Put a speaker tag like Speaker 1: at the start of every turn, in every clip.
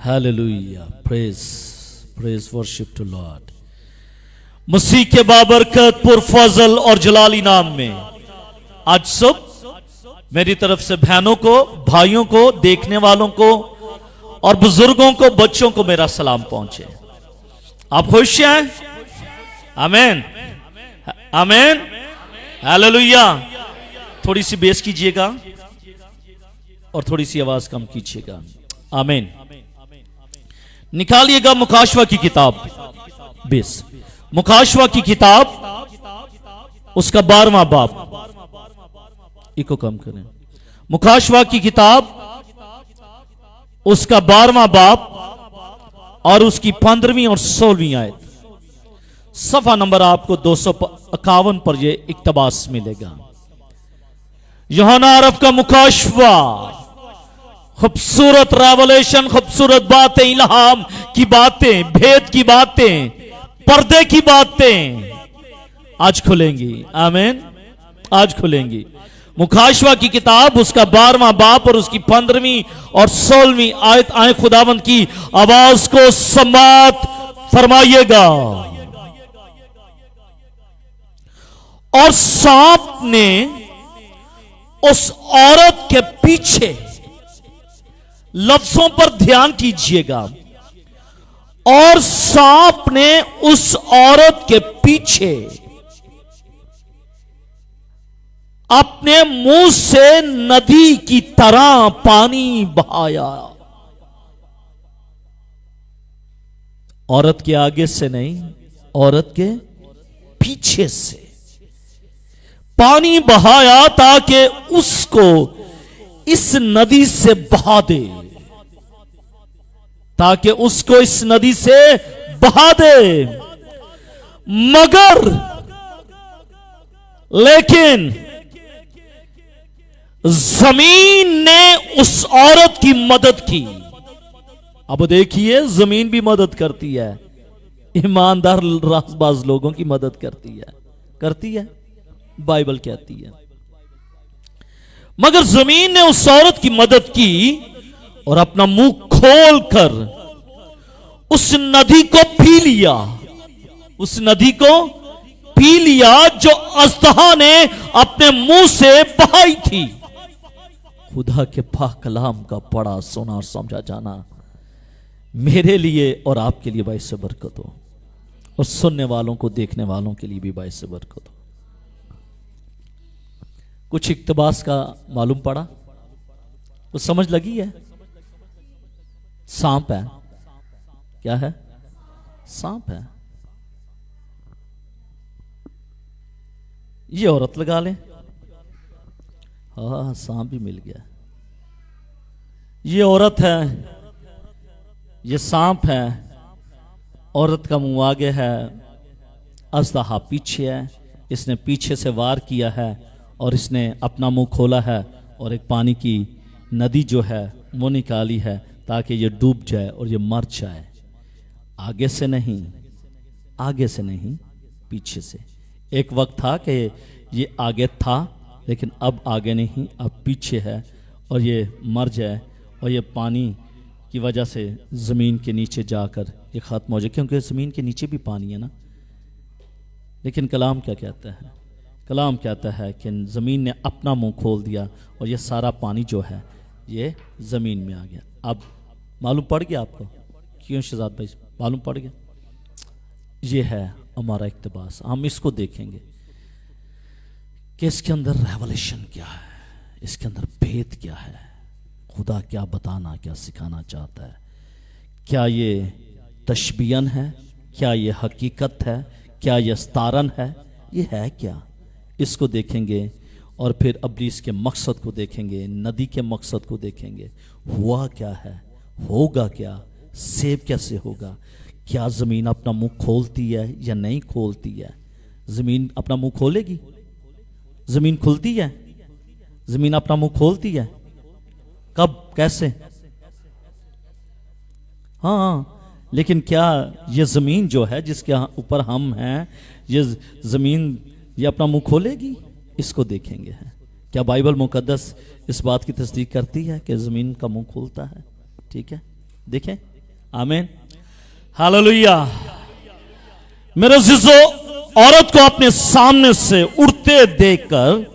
Speaker 1: Hallelujah. Praise worship to Lord. मसीह के बाबरकत पुरफजल और जलाली नाम में आज सब मेरी तरफ से बहनों को, भाइयों को, देखने वालों को और बुजुर्गों को, बच्चों को मेरा सलाम पहुंचे। आप खुश हैं? आमीन, आमीन, हालेलुया। थोड़ी सी बेस कीजिएगा और थोड़ी सी आवाज कम कीजिएगा। आमीन। निकालिएगा मुकाशवा की किताब, बेस मुकाशवा की किताब उसका 12वां बाब, इको कम करें। मुकाशवा की किताब उसका 12वां बाब और उसकी 15वीं और 16वीं आयत। सफा नंबर आपको 251 पर यह इक्तबास मिलेगा। यूहन्ना अरब का मुकाशवा, खूबसूरत रेवलेशन, खूबसूरत बातें, इल्हाम की बातें, भेद की बातें, पर्दे की बातें आज खुलेंगी। आमीन, आज खुलेंगी। मुकाशवा की किताब उसका 12वां बाब और उसकी 15वीं और 16वीं आयत। आए खुदावंद की आवाज को समात फरमाइएगा। और सांप ने उस औरत के पीछे, लफ्जों पर ध्यान कीजिएगा, और सांप ने उस औरत के पीछे अपने मुंह से नदी की तरह पानी बहाया। औरत के आगे से नहीं, औरत के पीछे से पानी बहाया ताकि उसको इस नदी से बहा दे, ताकि उसको इस नदी से बहा दे। मगर लेकिन जमीन ने उस औरत की मदद की। अब देखिए, जमीन भी मदद करती है, ईमानदार रासबाज लोगों की मदद करती है, बाइबल कहती है। मगर जमीन ने उस औरत की मदद की और अपना मुंह खोलकर उस नदी को पी लिया, उस नदी को पी लिया जो अजदहा ने अपने मुंह से बहाई थी। खुदा के पाक कलाम का पढ़ा, सुना और समझा जाना मेरे लिए और आपके लिए बाइस बरकत हो, और सुनने वालों को, देखने वालों के लिए भी बाइस बरकत हो। कुछ इक्तबास का मालूम पड़ा, कुछ समझ लगी है? सांप है, क्या है? सांप है। ये औरत लगा लें, हाँ, सांप भी मिल गया। ये औरत है, ये सांप है। औरत का मुंह आगे है, अजदहा पीछे है। इसने पीछे से वार किया है और इसने अपना मुंह खोला है और एक पानी की नदी जो है वो निकाली है ताकि ये डूब जाए और ये मर जाए। आगे से नहीं, आगे से नहीं, पीछे से। एक वक्त था कि ये आगे था, लेकिन अब आगे नहीं, अब पीछे है, और ये मर जाए और ये पानी की वजह से ज़मीन के नीचे जाकर ये ख़त्म हो जाए, क्योंकि ज़मीन के नीचे भी पानी है ना। लेकिन कलाम क्या कहता है? कलाम कहता है कि ज़मीन ने अपना मुंह खोल दिया और ये सारा पानी जो है ये ज़मीन में आ गया। अब मालूम पड़ गया आपको? क्यों शहजाद भाई, मालूम पड़ गया? ये है हमारा इक्तबास। हम इसको देखेंगे कि इसके अंदर रेवलेशन क्या है, इसके अंदर भेद क्या है, खुदा क्या बताना, क्या सिखाना चाहता है। क्या ये तशबीयन है? क्या ये हकीकत है? क्या ये स्तारन है? ये है क्या? इसको देखेंगे और फिर अब्लीस के मकसद को देखेंगे, नदी के मकसद को देखेंगे। हुआ क्या है, होगा क्या, सेब कैसे होगा, क्या ज़मीन अपना मुंह खोलती है या नहीं खोलती है? ज़मीन अपना मुंह खोलेगी? ज़मीन खुलती है? ज़मीन अपना मुंह खोलती है? कब, कैसे? हाँ, लेकिन क्या ये ज़मीन जो है जिसके ऊपर हम हैं, ये ज़मीन ये अपना मुंह खोलेगी? इसको देखेंगे। क्या बाइबल मुकद्दस इस बात की तस्दीक करती है कि ज़मीन का मुंह खोलता है? ठीक है, देखें आमीन, हालेलुया। मेरे अज़ीज़ो, औरत को अपने सामने से उड़ते देखकर,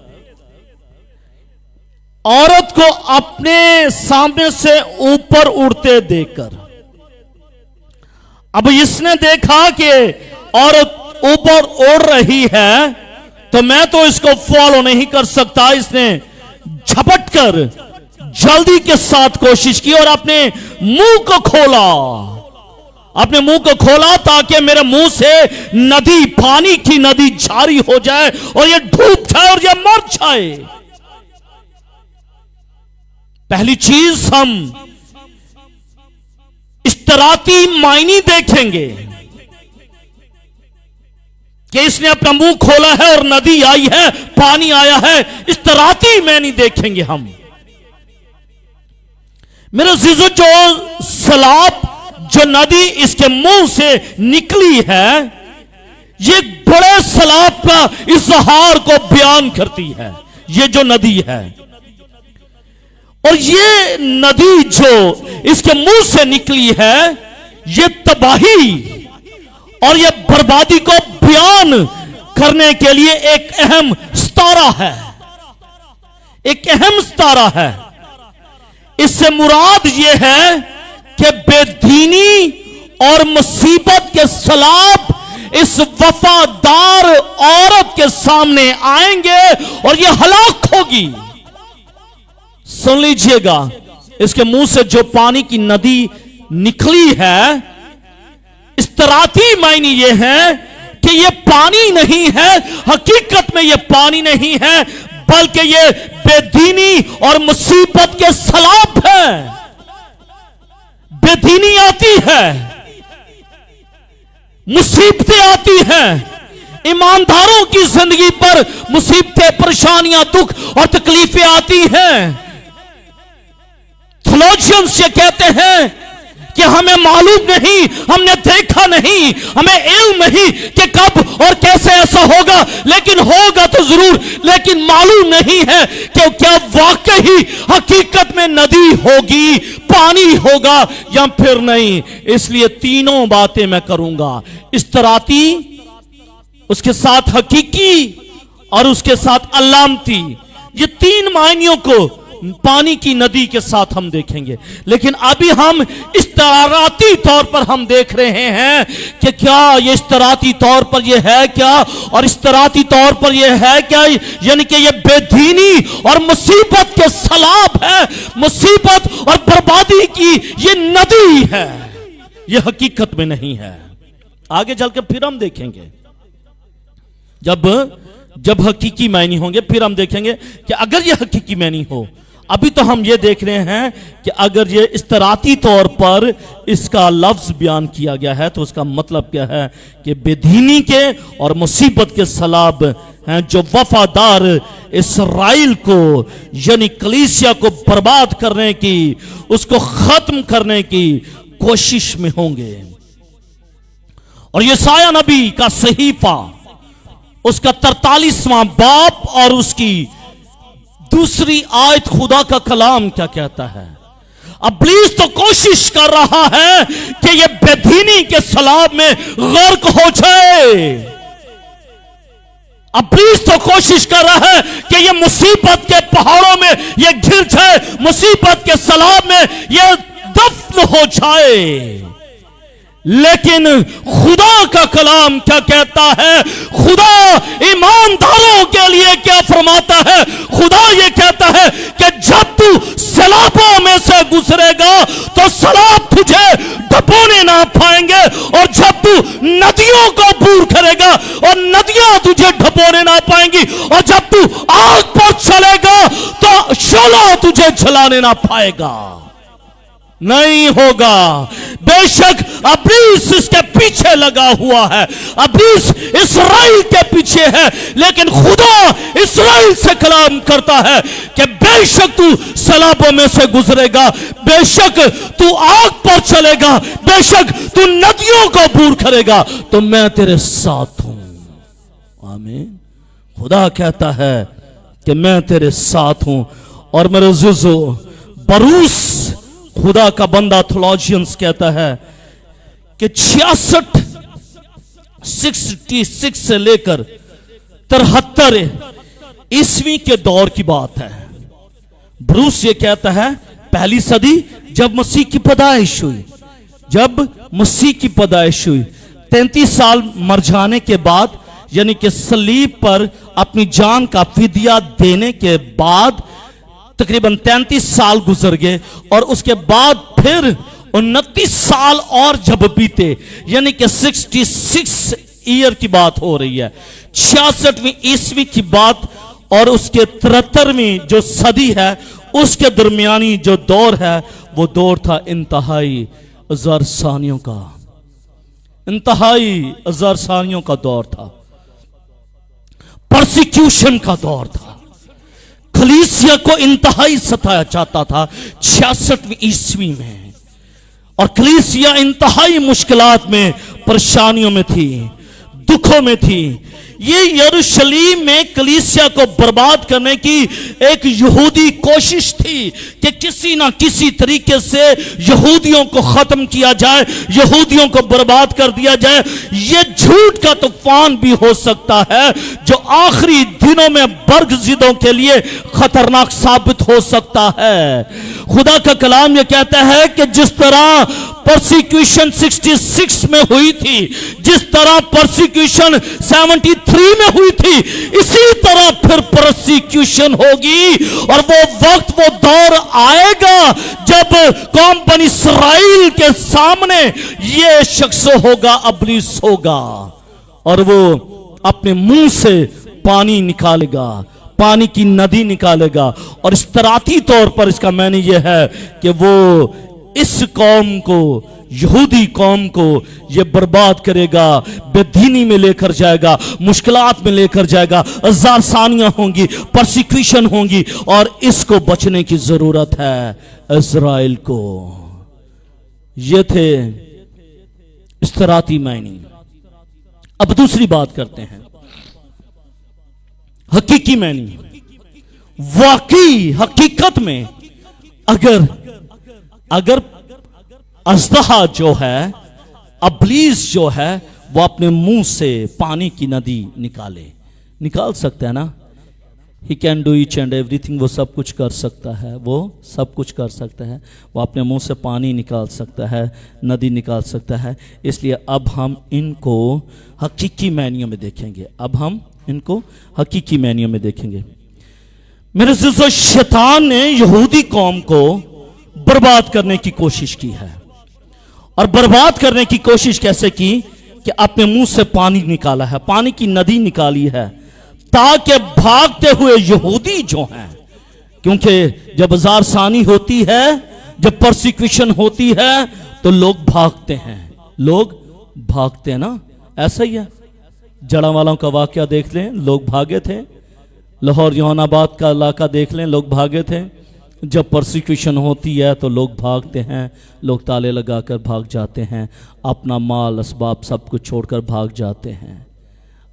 Speaker 1: औरत को अपने सामने से ऊपर उड़ते देखकर, अब इसने देखा कि औरत ऊपर उड़ रही है, तो मैं तो इसको फॉलो नहीं कर सकता। इसने झपट कर जल्दी के साथ कोशिश की और अपने मुंह को खोला, अपने मुंह को खोला ताकि मेरे मुंह से नदी, पानी की नदी जारी हो जाए और ये डूब जाए और ये मर जाए। पहली चीज हम इस्तराती मायनी देखेंगे कि इसने अपना मुंह खोला है और नदी आई है, पानी आया है। इस्तराती मायनी देखेंगे हम। मेरे अज़ीज़ों, जो सलाब, जो नदी इसके मुंह से निकली है, ये बड़े सलाब का इजहार को बयान करती है, ये जो नदी है। और ये नदी जो इसके मुंह से निकली है, ये तबाही और ये बर्बादी को बयान करने के लिए एक अहम सितारा है, एक अहम सितारा है। इससे मुराद ये है कि बेदीनी और मुसीबत के सलाब इस वफादार औरत के सामने आएंगे और ये हलाक होगी। सुन लीजिएगा, इसके मुंह से जो पानी की नदी निकली है, इस्तराती मायने ये है कि ये पानी नहीं है, हकीकत में ये पानी नहीं है, बल्कि ये बेदीनी और मुसीबत के सलाब है। बेदीनी आती है, मुसीबतें आती हैं, ईमानदारों की जिंदगी पर मुसीबतें, परेशानियां, दुख और तकलीफें आती हैं। थियोलॉजियंस ये कहते हैं कि हमें मालूम नहीं, हमने देखा नहीं, हमें इल्म नहीं कि कब और कैसे ऐसा होगा, लेकिन होगा तो जरूर, लेकिन मालूम नहीं है कि क्या वाकई हकीकत में नदी होगी, पानी होगा या फिर नहीं। इसलिए तीनों बातें मैं करूंगा, इस्तराती, उसके साथ हकीकी और उसके साथ अलामती। ये तीन मायनियों को पानी की नदी के साथ हम देखेंगे। लेकिन अभी हम इस्तराती तौर पर हम देख रहे हैं कि क्या ये इस्तराती तौर पर ये है क्या, और इस्तराती तौर पर ये है क्या, यानी कि ये बेदीनी और मुसीबत के सलाब है, मुसीबत और बर्बादी की ये नदी है, ये हकीकत में नहीं है। आगे चलकर फिर हम देखेंगे, जब हकीकी मायने होंगे, फिर हम देखेंगे कि अगर ये हकीकी मायने हो। अभी तो हम ये देख रहे हैं कि अगर ये इस्तराती तौर पर इसका लफ्ज बयान किया गया है, तो उसका मतलब क्या है कि बेदीनी के और मुसीबत के सलाब हैं जो वफादार इस्राइल को, यानी कलीसिया को बर्बाद करने की, उसको खत्म करने की कोशिश में होंगे। और यशायाह नबी का सहीफा, उसका 43वां बाब और उसकी दूसरी आयत, खुदा का कलाम क्या कहता है। इब्लीस तो कोशिश कर रहा है कि ये बेदीनी के सलाब में गर्क हो जाए। इब्लीस तो कोशिश कर रहा है कि ये मुसीबत के पहाड़ों में ये गिर जाए, मुसीबत के सलाब में ये दफन हो जाए। लेकिन खुदा का कलाम क्या कहता है, खुदा ईमानदारों के लिए क्या फरमाता है। खुदा ये कहता है कि जब तू सलाबों में से गुजरेगा तो सलाब तुझे डुबोने ना पाएंगे, और जब तू नदियों को दूर करेगा और नदियां तुझे डुबोने ना पाएंगी, और जब तू आग पर चलेगा तो शोला तुझे जलाने ना पाएगा, नहीं होगा। बेशक इब्लीस इसके पीछे लगा हुआ है, इब्लीस इस्राएल के पीछे है, लेकिन खुदा इस्राएल से कलाम करता है कि बेशक तू सलाबों में से गुजरेगा, बेशक तू आग पर चलेगा, बेशक तू नदियों को दूर करेगा, तो मैं तेरे साथ हूं। आमीन। खुदा कहता है कि मैं तेरे साथ हूं। और मेरे अज़ीज़ों, बरूस खुदा का बंदा थियोलॉजियंस कहता है کہ 66 سے لے کر 73 عیسوی کے دور کی بات ہے. بروس یہ کہتا ہے پہلی صدی جب مسیح کی پیدائش ہوئی. جب مسیح کی پیدائش ہوئی 33 سال مر جانے کے بعد، یعنی کہ صلیب پر اپنی جان کا فدیہ دینے کے بعد تقریباً 33 سال گزر گئے، اور اس کے بعد پھر 29 سال اور جب بیتے، یعنی کہ 66 ایئر کی بات ہو رہی ہے، 66ویں عیسوی کی بات، اور اس کے 73ویں جو صدی ہے اس کے درمیانی جو دور ہے وہ دور تھا انتہائی ہزار ثانیوں کا، انتہائی ہزار ثانیوں کا دور تھا، پرسیکیوشن کا دور تھا. کلیسیا کو انتہائی ستایا جاتا تھا 66ویں عیسوی میں، اور کلیسیا انتہائی مشکلات میں، پریشانیوں میں تھی، دکھوں میں تھی. یہ یروشلیم میں کلیسیا کو برباد کرنے کی ایک یہودی کوشش تھی کہ کسی نہ کسی طریقے سے یہودیوں کو ختم کیا جائے، یہودیوں کو برباد کر دیا جائے. یہ جھوٹ کا طوفان بھی ہو سکتا ہے جو آخری دنوں میں برگزیدوں کے لیے خطرناک ثابت ہو سکتا ہے. خدا کا کلام یہ کہتا ہے کہ جس طرح پرسیکیوشن 66 میں ہوئی تھی، جس طرح پرسیکیوشن 73 میں ہوئی تھی، اسی طرح پھر پرسیکیوشن ہوگی. اور وہ وقت، وہ دور آئے گا جب قوم بنی اسرائیل کے سامنے یہ شخص ہوگا، ابلیس ہوگا، اور وہ اپنے منہ سے پانی نکالے گا، پانی کی ندی نکالے گا. اور اشتراطی طور پر اس کا معنی یہ ہے کہ وہ اس قوم کو، یہودی قوم کو یہ برباد کرے گا، بے دینی میں لے کر جائے گا، مشکلات میں لے کر جائے گا، ہزار ثانیاں ہوں گی، پرسیکیوشن ہوں گی، اور اس کو بچنے کی ضرورت ہے اسرائیل کو. یہ تھے اشتراطی معنی. اب دوسری بات کرتے ہیں، حقیقی معنی. واقعی حقیقت میں اگر اژدہا جو ہے، ابلیس جو ہے، وہ اپنے منہ سے پانی کی ندی نکال سکتا ہے نا. He can do each and everything. وہ سب کچھ کر سکتا ہے، وہ سب کچھ کر سکتا ہے. وہ اپنے منہ سے پانی نکال سکتا ہے، ندی نکال سکتا ہے. اس لیے اب ہم ان کو حقیقی معنیوں میں دیکھیں گے. اب ہم ان کو حقیقی معنیوں میں دیکھیں گے. میرے عزیزو، شیطان نے یہودی قوم کو برباد کرنے کی کوشش کی ہے. اور برباد کرنے کی کوشش کیسے کی؟ کہ اپنے منہ سے پانی نکالا ہے، پانی کی ندی نکالی ہے، تاکہ بھاگتے ہوئے یہودی جو ہیں، کیونکہ جب ہزار ثانی ہوتی ہے، جب پرسیکیوشن ہوتی ہے تو لوگ بھاگتے ہیں نا. ایسا ہی ہے، جڑا والوں کا واقعہ دیکھ لیں، لوگ بھاگے تھے. لاہور جہان آباد کا علاقہ دیکھ لیں، لوگ بھاگے تھے. جب پرسیکیوشن ہوتی ہے تو لوگ بھاگتے ہیں، لوگ تالے لگا کر بھاگ جاتے ہیں، اپنا مال اسباب سب کچھ چھوڑ کر بھاگ جاتے ہیں.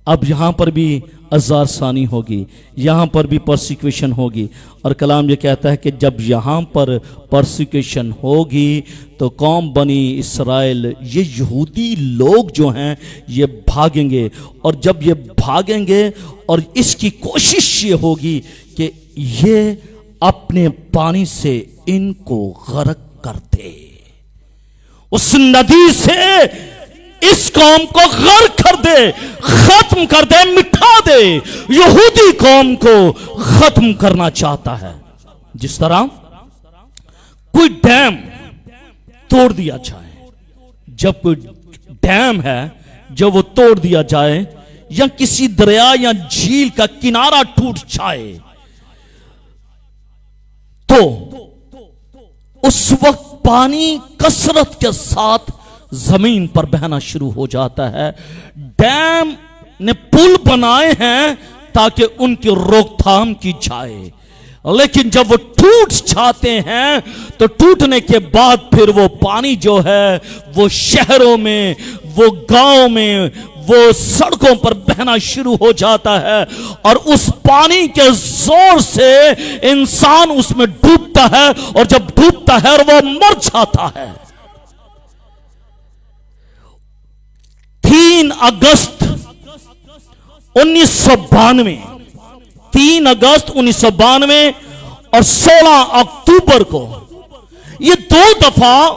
Speaker 1: اب یہاں پر بھی ہزار ثانی ہوگی، یہاں پر بھی پرسیکیوشن ہوگی. اور کلام یہ کہتا ہے کہ جب یہاں پر پرسیکیوشن ہوگی تو قوم بنی اسرائیل، یہ یہودی لوگ جو ہیں، یہ بھاگیں گے. اور جب یہ بھاگیں گے، اور اس کی کوشش یہ ہوگی کہ یہ اپنے پانی سے ان کو غرق کر دے، اس ندی سے اس قوم کو غرق کر دے، ختم کر دے، مٹا دے. یہودی قوم کو ختم کرنا چاہتا ہے. جس طرح کوئی ڈیم توڑ دیا جائے، جب کوئی ڈیم ہے جب وہ توڑ دیا جائے، یا کسی دریا یا جھیل کا کنارہ ٹوٹ جائے، تو اس وقت پانی کثرت کے ساتھ زمین پر بہنا شروع ہو جاتا ہے. ڈیم نے پل بنائے ہیں تاکہ ان کی روک تھام کی جائے، لیکن جب وہ ٹوٹ جاتے ہیں تو ٹوٹنے کے بعد پھر وہ پانی جو ہے وہ شہروں میں، وہ گاؤں میں، وہ سڑکوں پر بہنا شروع ہو جاتا ہے. اور اس پانی کے زور سے انسان اس میں ڈوبتا ہے، اور جب ڈوبتا ہے وہ مر جاتا ہے. 3 अगस्त 1992, 3 अगस्त 1992 और 16 अक्टूबर को, ये दो दफा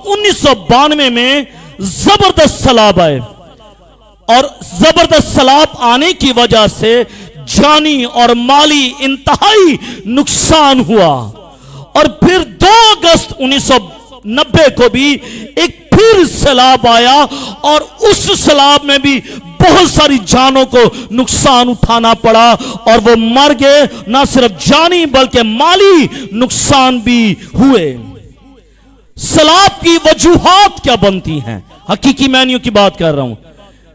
Speaker 1: 1992 में जबरदस्त सैलाब आए, और जबरदस्त सैलाब आने की वजह से जानी और माली इंतहाई नुकसान हुआ। और फिर 2 अगस्त 1990 को भी एक फिर सैलाब आया, और उस सैलाब में भी बहुत सारी जानों को नुकसान उठाना पड़ा, और वो मर गए। ना सिर्फ जानी बल्कि माली नुकसान भी हुए। सैलाब की वजूहात क्या बनती हैं? हकीकी मैनियों की बात कर रहा हूं।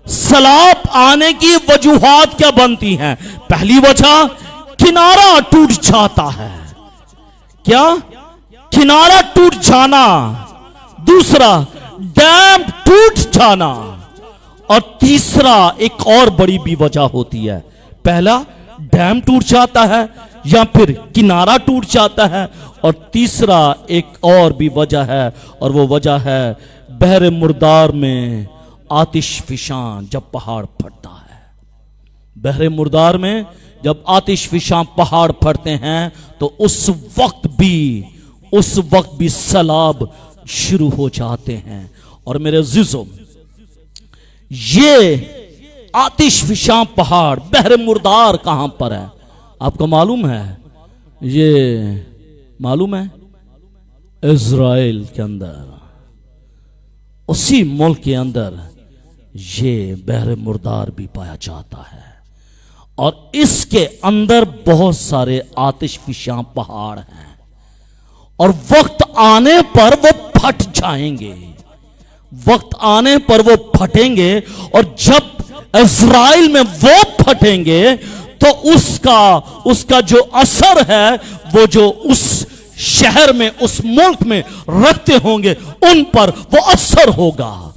Speaker 1: सैलाब आने की वजूहात क्या बनती हैं? पहली वजह, किनारा टूट जाता है। क्या? किनारा टूट जाना। दूसरा, डैम टूट जाना। और तीसरा, एक और बड़ी भी वजह होती है। पहला, डैम टूट जाता है या फिर किनारा टूट जाता है, और तीसरा एक और भी वजह है, और वो वजह है बहरे मुर्दार में आतिश फिशां जब पहाड़ फटता है। बहरे मुर्दार में जब आतिश फिशां पहाड़ फटते हैं तो उस वक्त भी सैलाब शुरू हो जाते हैं। और मेरे अजीजों, ये आतिश फिशां पहाड़ बहरे मुर्दार कहां पर है? आपको मालूम है? ये मालूम है? इज़राइल के अंदर, उसी मुल्क के अंदर ये बहरे मुर्दार भी पाया जाता है। और इसके अंदर बहुत सारे आतिश फिशां पहाड़ हैं, और वक्त आने पर वो फट जाएंगे। वक्त आने पर वो फटेंगे, और जब इज़राइल में वो फटेंगे तो उसका जो असर है, वो जो उस शहर में, उस मुल्क में रहते होंगे, उन पर वो असर होगा,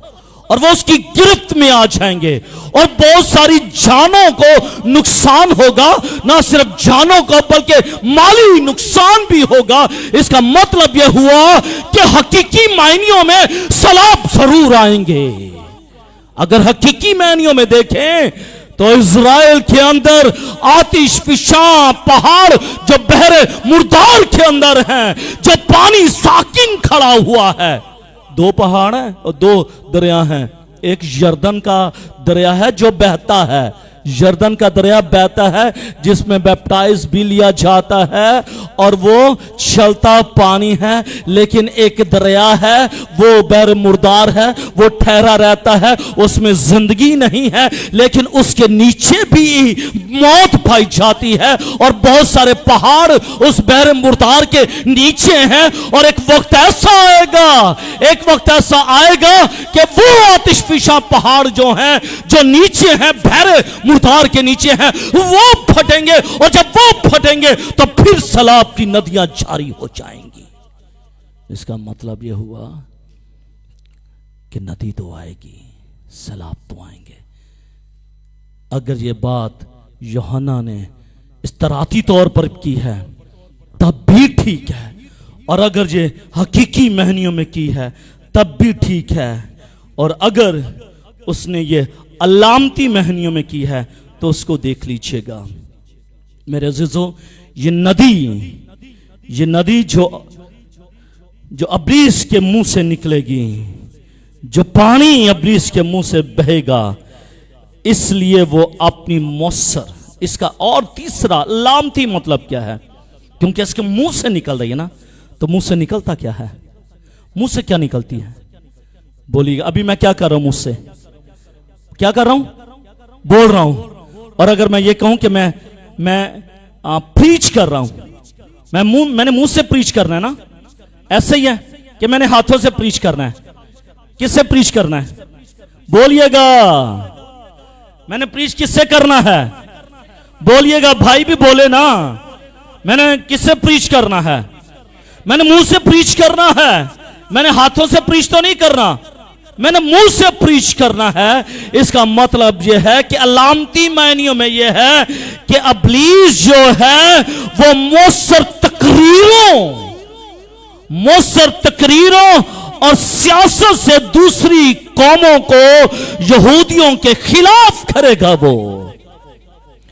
Speaker 1: और वो उसकी गिरफ्त में आ जाएंगे, और बहुत सारी जानों को नुकसान होगा। ना सिर्फ जानों को बल्कि माली नुकसान भी होगा। इसका मतलब यह हुआ कि हकीकी मायनियों में सैलाब जरूर आएंगे। अगर हकीकी मायनियों में देखें तो इज़राइल के अंदर आतिश फिशां पहाड़ जो बहरे मुर्दार के अंदर हैं, जो पानी साकिन खड़ा हुआ है, 2 पहाड़ हैं और 2 दरिया हैं। एक यर्दन का दरिया है जो बहता है, यर्दन का दरिया बहता है जिसमें बैप्टाइज भी लिया जाता है, और वो चलता पानी है। लेकिन एक दरिया है, वो बहरे मुर्दार है, वो ठहरा रहता है, उसमें जिंदगी नहीं है, लेकिन उसके नीचे भी मौत पाई जाती है, और बहुत सारे पहाड़ उस बहरे मुर्दार के नीचे हैं। और एक वक्त ऐसा आएगा कि वो आतिश फिशां पहाड़ जो हैं, जो नीचे हैं, बहरे मुर्दार के नीचे हैं, वो फटेंगे, और जब वो फटेंगे तो फिर सैलाब की नदियां जारी हो जाएंगी। इसका मतलब यह हुआ कि नदी तो आएगी, सैलाब तो आएंगे। अगर ये बात यूहन्ना ने इस्तराती तौर पर की है तब भी ठीक है, और अगर ये हकीकी महनियों में की है तब भी ठीक है, और अगर उसने ये अलामती महनियों में की है तो उसको देख लीजिएगा। मेरे अजीजों, ये नदी जो अब्लीस के मुंह से निकलेगी, जो पानी अब्लीस के मुंह से बहेगा, इसलिए वो अपनी मौसर, इसका और तीसरा लामती मतलब क्या है? क्योंकि इसके मुंह से निकल रही है ना, तो मुंह से निकलता क्या है? मुंह से क्या निकलती है? बोलिएगा। अभी मैं क्या कर रहा हूं? मुंह से क्या कर रहा हूं? बोल रहा हूं। और अगर मैं ये कहूं कि मैं प्रीच कर रहा हूं, मैंने मुंह से प्रीच करना है ना, ऐसे ही है कि मैंने हाथों से प्रीच करना है। किससे प्रीच करना है? बोलिएगा। मैंने प्रीच किससे करना है? बोलिएगा। भाई भी बोले ना। मैंने किससे प्रीच करना है? मैंने मुंह से प्रीच करना है। मैंने हाथों से प्रीच तो नहीं करना, मैंने मुंह से प्रीच करना है। इसका मतलब यह है कि अलामती मायनियों में यह है कि अब्लीस जो है वो मौसर तकरीरों اور سیاست سے دوسری قوموں کو یہودیوں کے خلاف کرے گا. وہ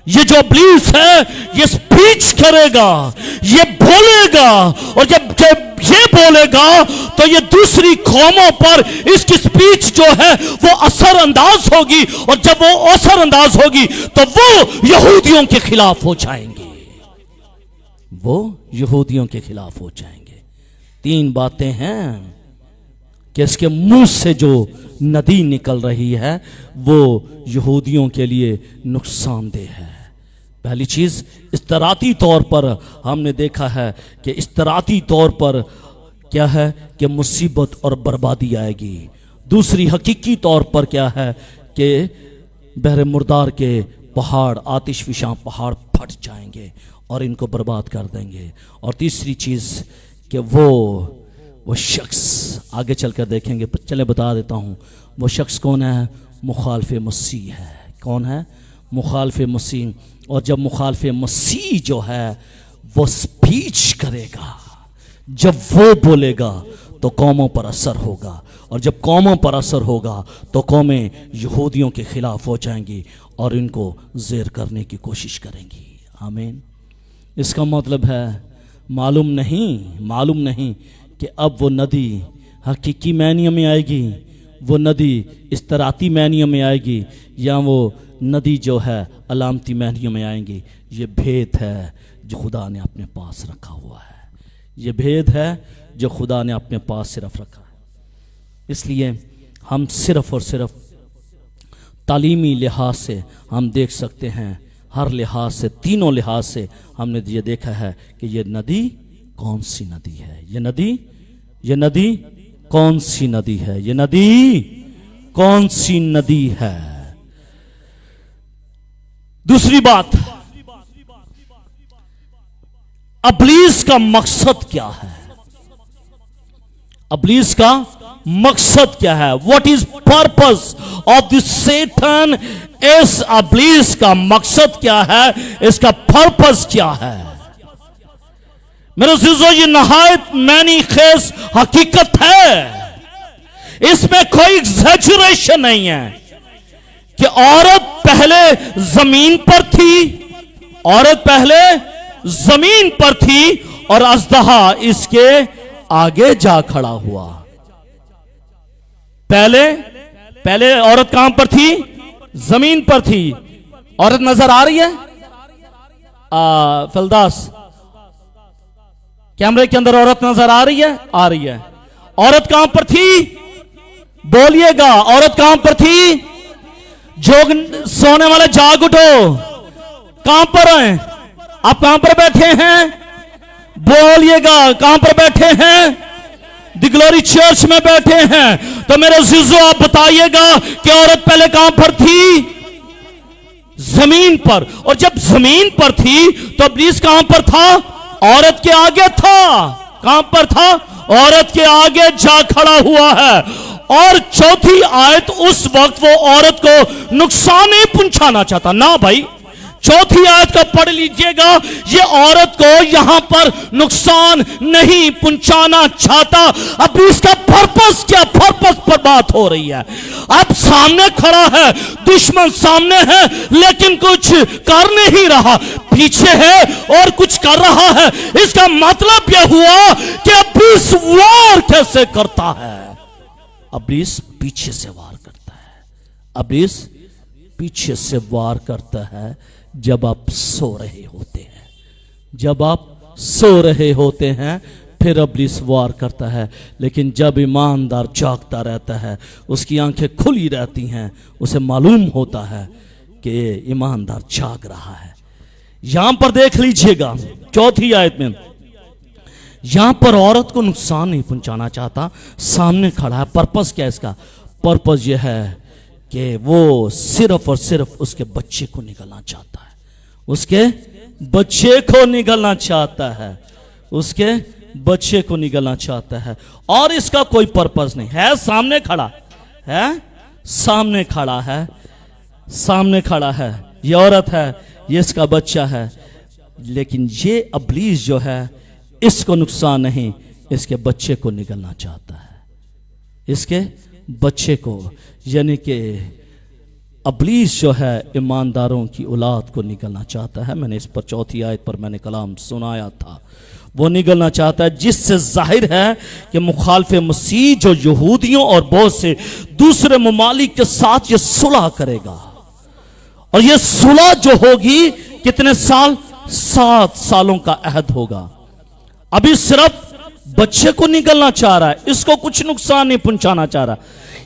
Speaker 1: یہ جو ابلیس ہے یہ سپیچ کرے گا, یہ بولے گا, اور جب یہ بولے گا تو یہ دوسری قوموں پر اس کی سپیچ جو ہے وہ اثر انداز ہوگی, اور جب وہ اثر انداز ہوگی تو وہ یہودیوں کے خلاف ہو جائیں گے. وہ یہودیوں کے خلاف ہو جائیں گے. 3 باتیں ہیں کہ اس کے منہ سے جو ندی نکل رہی ہے وہ یہودیوں کے لیے نقصان دہ ہے. پہلی چیز, استراتی طور پر ہم نے دیکھا ہے کہ استراتی طور پر کیا ہے کہ مصیبت اور بربادی آئے گی. دوسری حقیقی طور پر کیا ہے کہ بحر مردار کے پہاڑ, آتش فشاں پہاڑ پھٹ جائیں گے اور ان کو برباد کر دیں گے. اور تیسری چیز کہ وہ شخص آگے چل کر دیکھیں گے, چلے بتا دیتا ہوں وہ شخص کون ہے. مخالف مسیح ہے. کون ہے؟ مخالف مسیح. اور جب مخالف مسیح جو ہے وہ سپیچ کرے گا, جب وہ بولے گا تو قوموں پر اثر ہوگا, اور جب قوموں پر اثر ہوگا تو قومیں یہودیوں کے خلاف ہو جائیں گی اور ان کو زیر کرنے کی کوشش کریں گی. آمین. اس کا مطلب ہے معلوم نہیں کہ اب وہ ندی حقیقی معنی میں آئے گی, وہ ندی استراتی معنی میں آئے گی, یا وہ ندی جو ہے علامتی معنی میں آئیں گی. یہ بھید ہے جو خدا نے اپنے پاس رکھا ہوا ہے. یہ بھید ہے جو خدا نے اپنے پاس صرف رکھا ہے. اس لیے ہم صرف اور صرف تعلیمی لحاظ سے ہم دیکھ سکتے ہیں, ہر لحاظ سے, تینوں لحاظ سے ہم نے یہ دیکھا ہے کہ یہ ندی کون سی ندی ہے. یہ ندی کون سی ندی ہے. یہ ندی کون سی ندی ہے. دوسری بات, ابلیس کا مقصد کیا ہے. ابلیس کا مقصد کیا ہے. What is purpose of this Satan. اس ابلیس کا مقصد کیا ہے, اس کا پرپز کیا ہے. میرے عزیزو, یہ نہایت معنی خیز حقیقت ہے, اس میں کوئی ایگزیجریشن نہیں ہے کہ عورت پہلے زمین پر تھی, اور اژدہا اس کے آگے جا کھڑا ہوا. پہلے عورت کہاں پر تھی؟ زمین پر تھی. عورت نظر آ رہی ہے؟ فلداس, کیمرے کے اندر عورت نظر آ رہی ہے؟ آ رہی ہے. عورت کہاں پر تھی؟ بولیے گا, عورت کہاں پر تھی؟ جو سونے والے جاگ اٹھو. کہاں پر ہیں آپ؟ کہاں پر بیٹھے ہیں؟ بولیے گا, کہاں پر بیٹھے ہیں؟ دی گلوری چرچ میں بیٹھے ہیں. تو میرے عزیزو آپ بتائیے گا کہ عورت پہلے کہاں پر تھی؟ زمین پر. اور جب زمین پر تھی تو ابلیس کہاں پر تھا؟ عورت کے آگے تھا. کہاں پر تھا؟ عورت کے آگے جا کھڑا ہوا ہے. اور چوتھی آیت, اس وقت وہ عورت کو نقصان نہیں پہنچانا چاہتا. نہ بھائی, چوتھی آیت کا پڑھ لیجئے گا, یہ عورت کو یہاں پر نقصان نہیں پہنچانا چاہتا. اب اس کا پرپس کیا؟ پرپس پر بات ہو رہی ہے. اب سامنے کھڑا ہے, دشمن سامنے ہے, لیکن کچھ کر نہیں رہا, پیچھے ہے اور کچھ کر رہا ہے. اس کا مطلب یہ ہوا کہ ابلیس وار کیسے کرتا ہے. ابلیس پیچھے سے وار کرتا ہے. ابلیس پیچھے سے وار کرتا ہے جب آپ سو رہے ہوتے ہیں. جب آپ سو رہے ہوتے ہیں پھر ابلیس وار کرتا ہے. لیکن جب ایماندار جاگتا رہتا ہے, اس کی آنکھیں کھلی رہتی ہیں, اسے معلوم ہوتا ہے کہ ایماندار جاگ رہا ہے. یہاں پر دیکھ لیجئے گا چوتھی آیت میں, یہاں پر عورت کو نقصان نہیں پہنچانا چاہتا, سامنے کھڑا ہے. پرپس کیا ہے اس کا؟ پرپس یہ ہے کہ وہ صرف اور صرف اس کے بچے کو نگلنا چاہتا ہے. اس کے بچے کو نگلنا چاہتا ہے. اس کے بچے کو نگلنا چاہتا ہے. اور اس کا کوئی پرپس نہیں ہے. سامنے کھڑا ہے, سامنے کھڑا ہے, سامنے کھڑا ہے. یہ عورت ہے, یہ اس کا بچہ ہے. لیکن یہ ابلیس جو ہے اس کو نقصان نہیں, اس کے بچے کو نگلنا چاہتا ہے. اس کے بچے کو، یعنی کہ ابلیس جو ہے ایمانداروں کی اولاد کو نگلنا چاہتا ہے۔ میں نے اس پر چوتھی آیت پر میں نے کلام سنایا تھا، وہ نگلنا چاہتا ہے، جس سے ظاہر ہے کہ مخالف مسیح جو یہودیوں اور بہت سے دوسرے ممالک کے ساتھ یہ صلح کرے گا، اور یہ صلح جو ہوگی کتنے سال؟ 7 سالوں کا عہد ہوگا۔ ابھی صرف بچے کو نگلنا چاہ رہا ہے، اس کو کچھ نقصان نہیں پہنچانا چاہ رہا۔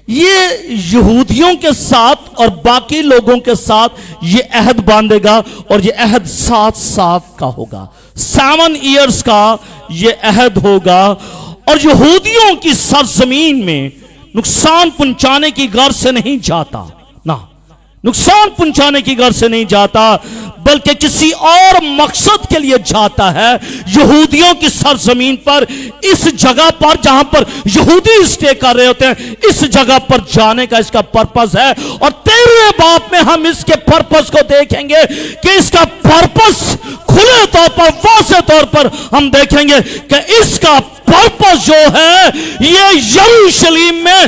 Speaker 1: یہ یہودیوں کے ساتھ اور باقی لوگوں کے ساتھ یہ عہد باندھے گا، اور یہ عہد 7 سال کا ہوگا، 7 ایئرز کا یہ عہد ہوگا۔ اور یہودیوں کی سرزمین میں نقصان پہنچانے کی غرض سے نہیں جاتا، نہ نقصان پہنچانے کی غرض سے نہیں جاتا، بلکہ کسی اور مقصد کے لیے جاتا ہے۔ یہودیوں کی سرزمین پر، اس جگہ پر جہاں پر یہودی اسٹے کر رہے ہوتے ہیں، اس جگہ پر جانے کا اس کا پرپس ہے۔ اور 13ویں باب میں ہم اس کے پرپس کو دیکھیں گے کہ اس کا پرپس کھلے طور پر، واضح طور پر ہم دیکھیں گے کہ اس کا پرپس جو ہے یہ یروشلم میں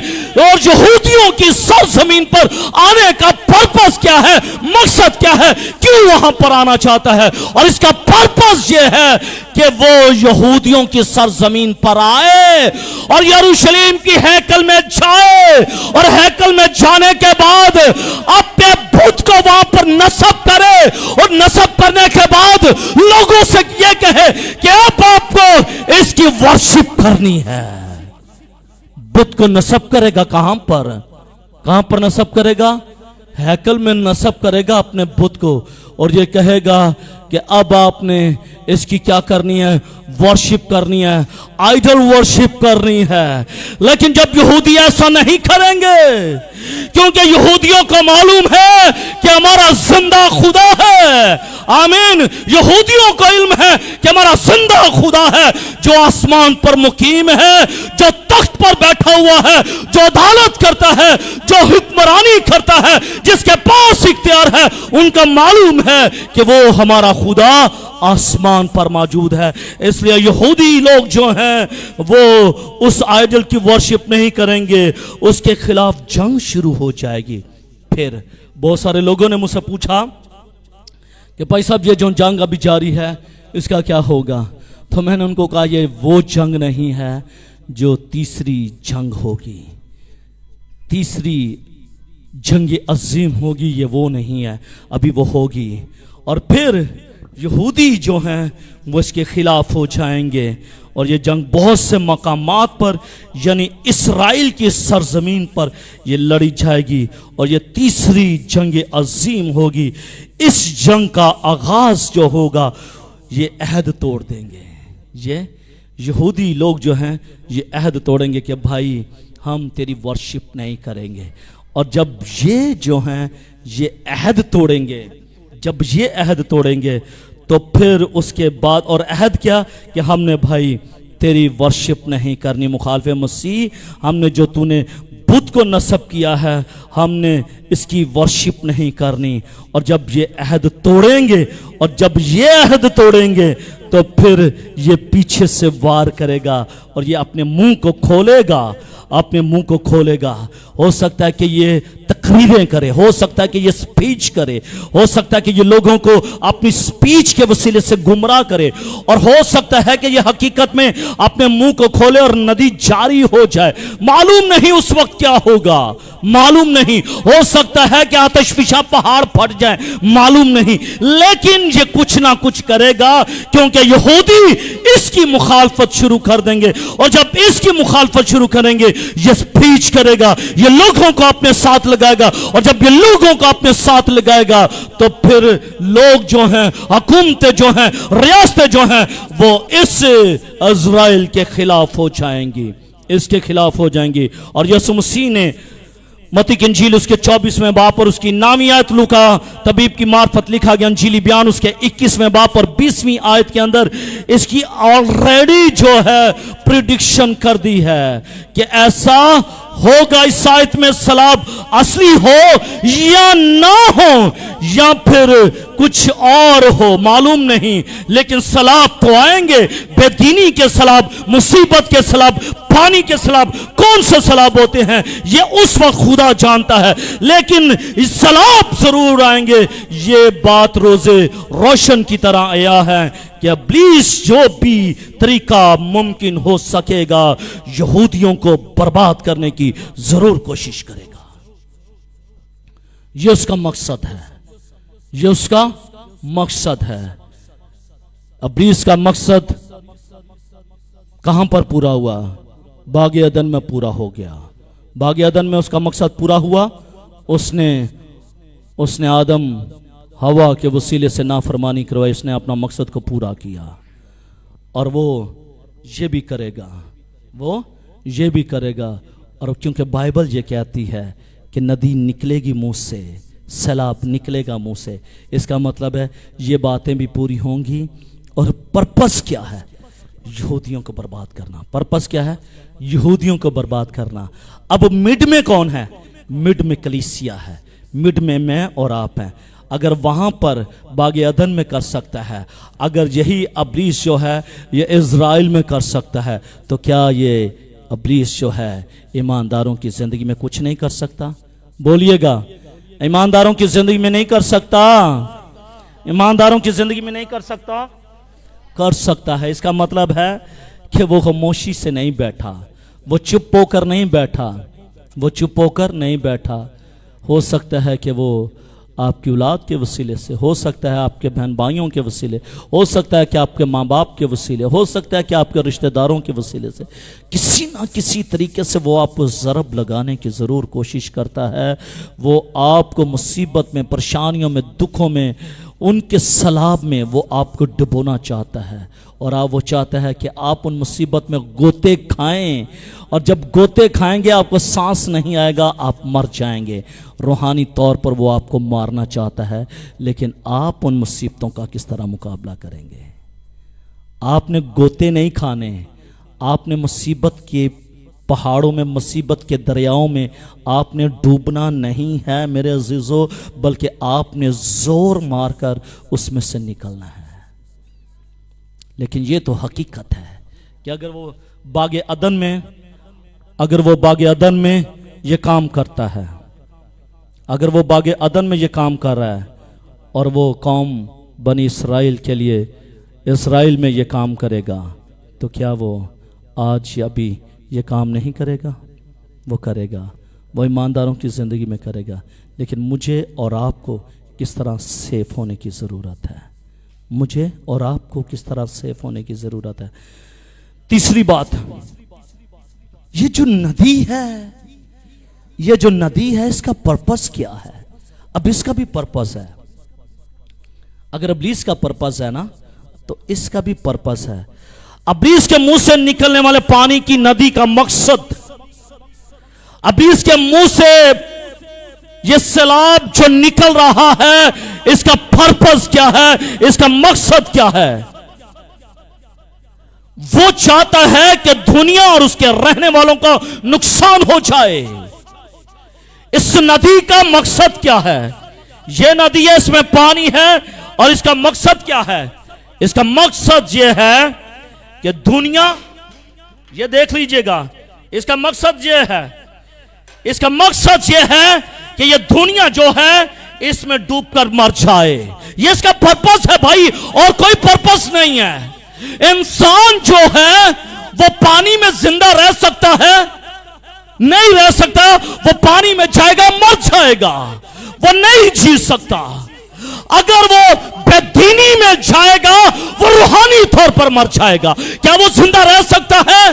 Speaker 1: اور یہودیوں کی سرزمین پر آنے کا پرپس کیا ہے، مقصد کیا ہے، کیوں وہاں پر آنا چاہتا ہے۔ اور اس کا پرپس یہ ہے کہ وہ یہودیوں کی سرزمین پر آئے اور یروشلم کی ہیکل میں جائے، اور ہیکل میں جانے کے بعد اپنے بت کو وہاں پر نصب کرے، اور نصب کرنے کے بعد لوگوں سے یہ کہے کہ اب آپ کو اس کی ورشپ کرنی ہے۔ بت کو نصب کرے گا کہاں پر نصب کرے گا؟ ہیکل میں نصب کرے گا اپنے بت کو، اور یہ کہے گا کہ اب آپ نے اس کی کیا کرنی ہے؟ ورشپ کرنی ہے، آئیڈل ورشپ کرنی ہے۔ لیکن جب یہودی ایسا نہیں کریں گے، کیونکہ یہودیوں کو معلوم ہے کہ ہمارا زندہ خدا ہے، آمین، یہودیوں کو علم ہے کہ ہمارا زندہ خدا ہے جو آسمان پر مقیم ہے، جو تخت پر بیٹھا ہوا ہے، جو عدالت کرتا ہے، جو حکمرانی کرتا ہے، جس کے پاس اختیار ہے۔ ان کا معلوم ہے کہ وہ ہمارا خدا آسمان پر موجود ہے، اس لیے یہودی لوگ جو ہیں وہ اس آئیڈل کی ورشپ نہیں کریں گے، اس کے خلاف جنگ شروع ہو جائے گی۔ پھر بہت سارے لوگوں نے مجھ سے پوچھا کہ بھائی صاحب یہ جو جنگ ابھی جاری ہے اس کا کیا ہوگا؟ تو میں نے ان کو کہا یہ وہ جنگ نہیں ہے جو تیسری جنگ ہوگی، تیسری جنگ عظیم ہوگی، یہ وہ نہیں ہے، ابھی وہ ہوگی۔ اور پھر یہودی جو ہیں وہ اس کے خلاف ہو جائیں گے، اور یہ جنگ بہت سے مقامات پر، یعنی اسرائیل کی سرزمین پر یہ لڑی جائے گی، اور یہ تیسری جنگ عظیم ہوگی۔ اس جنگ کا آغاز جو ہوگا یہ عہد توڑ دیں گے، یہ یہودی لوگ جو ہیں یہ عہد توڑیں گے کہ بھائی ہم تیری ورشپ نہیں کریں گے۔ اور جب یہ جو ہیں یہ عہد توڑیں گے، جب یہ عہد توڑیں گے تو پھر اس کے بعد، اور عہد کیا کہ ہم نے بھائی تیری ورشپ نہیں کرنی، مخالف مسیح، ہم نے جو تو نے بت کو نصب کیا ہے ہم نے اس کی ورشپ نہیں کرنی۔ اور جب یہ عہد توڑیں گے، اور جب یہ عہد توڑیں گے تو پھر یہ پیچھے سے وار کرے گا، اور یہ اپنے منہ کو کھولے گا، اپنے منہ کو کھولے گا۔ ہو سکتا ہے کہ یہ تقریریں کرے، ہو سکتا ہے کہ یہ سپیچ کرے، ہو سکتا ہے کہ یہ لوگوں کو اپنی سپیچ کے وسیلے سے گمراہ کرے، اور ہو سکتا ہے کہ یہ حقیقت میں اپنے منہ کو کھولے اور ندی جاری ہو جائے۔ معلوم نہیں اس وقت کیا ہوگا، معلوم نہیں، ہو سکتا ہے کہ آتش فشاں پہاڑ پھٹ جائیں، معلوم نہیں، لیکن یہ کچھ نہ کچھ کرے گا، کیونکہ یہودی اس کی مخالفت شروع کر دیں گے، اور جب اس کی مخالفت شروع کریں گے یہ سپیچ کرے گا، یہ لوگوں کو اپنے ساتھ لگائے گا، اور جب یہ لوگوں کو اپنے ساتھ لگائے گا تو پھر لوگ جو ہیں، حکومتیں جو ہیں، ریاستیں جو ہیں، وہ اس اسرائیل کے خلاف ہو جائیں گی، اس کے خلاف ہو جائیں گی۔ اور یسوع مسیح نے متی کی انجیل اس کے 24ویں باب اور اس کی نامی آیت لوکا طبیب کی معرفت لکھا گیا انجیلی بیان اس کے 21ویں باب اور 20ویں آیت کے اندر اس کی آلریڈی جو ہے پریڈکشن کر دی ہے کہ ایسا ہوگا اس آیت میں سلاب اصلی ہو یا نہ ہو یا پھر کچھ اور ہو معلوم نہیں، لیکن سلاب تو آئیں گے، بے دینی کے سلاب، مصیبت کے سلاب، پانی کے سلاب، کون سے سلاب ہوتے ہیں یہ اس وقت خدا جانتا ہے، لیکن سلاب ضرور آئیں گے۔ یہ بات روزے روشن کی طرح آیا ہے کہ ابلیس جو بھی طریقہ ممکن ہو سکے گا یہودیوں کو برباد کرنے کی ضرور کوشش کرے گا۔ یہ اس کا مقصد ہے، یہ اس کا مقصد ہے۔ ابلیس کا مقصد کہاں پر پورا ہوا؟ باغ عدن میں پورا ہو گیا۔ باغ عدن میں اس کا مقصد پورا ہوا، اس نے آدم ہوا کے وسیلے سے نافرمانی کروائی، اس نے اپنا مقصد کو پورا کیا، اور وہ یہ بھی کرے گا، وہ یہ بھی کرے گا۔ اور کیونکہ بائبل یہ کہتی ہے کہ ندی نکلے گی منہ سے، سیلاب نکلے گا منہ سے، اس کا مطلب ہے یہ باتیں بھی پوری ہوں گی۔ اور پرپس کیا ہے؟ یہودیوں کو برباد کرنا۔ پرپس کیا ہے؟ یہودیوں کو برباد کرنا۔ اب مڈ میں کون ہے؟ مڈ میں کلیسیا ہے، مڈ میں میں اور آپ ہیں۔ اگر وہاں پر باغ عدن میں کر سکتا ہے، اگر یہی ابلیس جو ہے یہ اسرائیل میں کر سکتا ہے، تو کیا یہ ابلیس جو ہے ایمانداروں کی زندگی میں کچھ نہیں کر سکتا؟ بولیے گا، ایمانداروں کی زندگی میں نہیں کر سکتا؟ ایمانداروں کی زندگی میں نہیں کر سکتا؟ کر سکتا ہے۔ اس کا مطلب ہے کہ وہ خاموشی سے نہیں بیٹھا، وہ چپ ہو کر نہیں بیٹھا، وہ چپ ہو کر نہیں بیٹھا۔ ہو سکتا ہے کہ وہ آپ کی اولاد کے وسیلے سے، ہو سکتا ہے آپ کے بہن بھائیوں کے وسیلے، ہو سکتا ہے کہ آپ کے ماں باپ کے وسیلے، ہو سکتا ہے کہ آپ کے رشتہ داروں کے وسیلے سے کسی نہ کسی طریقے سے وہ آپ کو ضرب لگانے کی ضرور کوشش کرتا ہے۔ وہ آپ کو مصیبت میں، پریشانیوں میں، دکھوں میں، ان کے سلاب میں وہ آپ کو ڈبونا چاہتا ہے، اور آپ وہ چاہتا ہے کہ آپ ان مصیبت میں گوتے کھائیں، اور جب گوتے کھائیں گے آپ کو سانس نہیں آئے گا، آپ مر جائیں گے۔ روحانی طور پر وہ آپ کو مارنا چاہتا ہے، لیکن آپ ان مصیبتوں کا کس طرح مقابلہ کریں گے؟ آپ نے گوتے نہیں کھانے، آپ نے مصیبت کے پہاڑوں میں، مصیبت کے دریاؤں میں آپ نے ڈوبنا نہیں ہے میرے عزیزو، بلکہ آپ نے زور مار کر اس میں سے نکلنا ہے۔ لیکن یہ تو حقیقت ہے کہ اگر وہ باغ عدن میں یہ کام کرتا ہے، اگر وہ باغ عدن میں یہ کام کر رہا ہے، اور وہ قوم بنی اسرائیل کے لیے اسرائیل میں یہ کام کرے گا، تو کیا وہ آج یا ابھی یہ کام نہیں کرے گا؟ وہ کرے گا، وہ ایمانداروں کی زندگی میں کرے گا۔ لیکن مجھے اور آپ کو کس طرح سیف ہونے کی ضرورت ہے؟ مجھے اور آپ کو کس طرح سیف ہونے کی ضرورت ہے؟ تیسری بات، یہ جو ندی ہے اس کا پرپس کیا ہے؟ اب اس کا بھی پرپس ہے۔ اگر ابلیس کا پرپس ہے نا، تو اس کا بھی پرپس ہے۔ ابلیس کے منہ سے نکلنے والے پانی کی ندی کا مقصد، ابلیس کے منہ سے یہ سیلاب جو نکل رہا ہے، اس کا پرپس کیا ہے؟ اس کا مقصد کیا ہے؟ وہ چاہتا ہے کہ دنیا اور اس کے رہنے والوں کا نقصان ہو جائے۔ اس ندی کا مقصد کیا ہے؟ یہ ندی ہے، اس میں پانی ہے، اور اس کا مقصد کیا ہے؟ اس کا مقصد یہ ہے کہ دنیا، یہ دیکھ لیجئے گا، اس کا مقصد یہ ہے، اس کا مقصد یہ ہے کہ یہ دنیا جو ہے اس میں ڈوب کر مر جائے۔ یہ اس کا پرپس ہے بھائی، اور کوئی پرپس نہیں ہے۔ انسان جو ہے وہ پانی میں زندہ رہ سکتا ہے؟ نہیں رہ سکتا۔ وہ پانی میں جائے گا، مر جائے گا، وہ نہیں جی سکتا۔ اگر وہ بے دینی میں جائے گا، وہ روحانی طور پر مر جائے گا۔ کیا وہ زندہ رہ سکتا ہے؟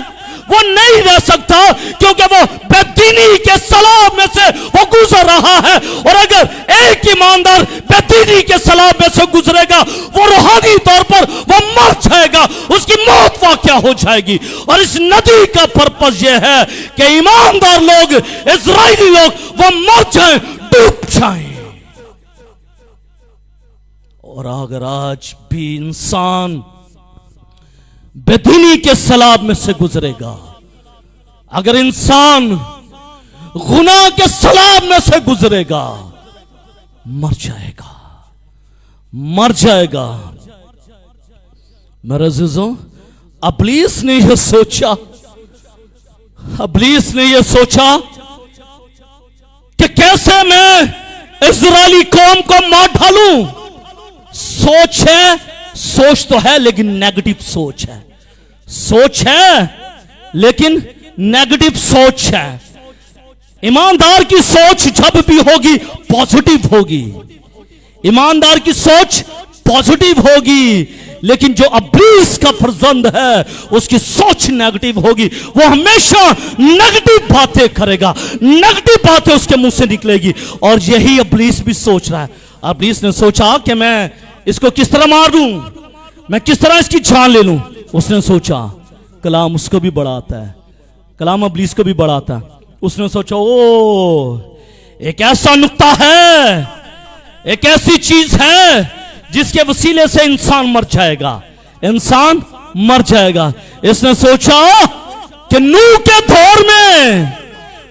Speaker 1: وہ نہیں رہ سکتا، کیونکہ وہ بے دینی کے سلاب میں سے وہ گزر رہا ہے۔ اور اگر ایک ایماندار بے دینی کے سلاب میں سے گزرے گا، وہ روحانی طور پر وہ مر جائے گا، اس کی موت واقع ہو جائے گی۔ اور اس ندی کا پرپس یہ ہے کہ ایماندار لوگ، اسرائیلی لوگ، وہ مر جائیں، ڈوب جائیں۔ اور اگر آج بھی انسان بے دینی کے سلاب میں سے گزرے گا، اگر انسان गुनाह के सलाब में से गुजरे गा, मर जाएगा, मर जाएगा। मेरे अज़ीज़ों, इब्लीस ने यह सोचा, इब्लीस ने यह सोचा कि कैसे मैं इज़राइली कौम को मार डालूं। सोच है, सोच तो है लेकिन नेगेटिव सोच है, सोच है लेकिन नेगेटिव सोच है। ईमानदार की सोच जब भी होगी पॉजिटिव होगी, ईमानदार की सोच पॉजिटिव होगी, लेकिन जो इब्लीस का फर्जंद है उसकी सोच नेगेटिव होगी। वो हमेशा नेगेटिव बातें करेगा, नेगेटिव बातें उसके मुंह से निकलेगी। और यही इब्लीस भी सोच रहा है। इब्लीस ने सोचा कि मैं इसको किस तरह मार दूं, मैं किस तरह इसकी जान ले लूं। उसने सोचा, कलाम उसको भी बड़ा आता है, कलाम इब्लीस को भी बड़ा आता है। उसने सोचा, ओ एक ऐसा नुक्ता है, एक ऐसी चीज है जिसके वसीले से इंसान मर जाएगा, इंसान मर जाएगा। इसने सोचा कि नूह के दौर में,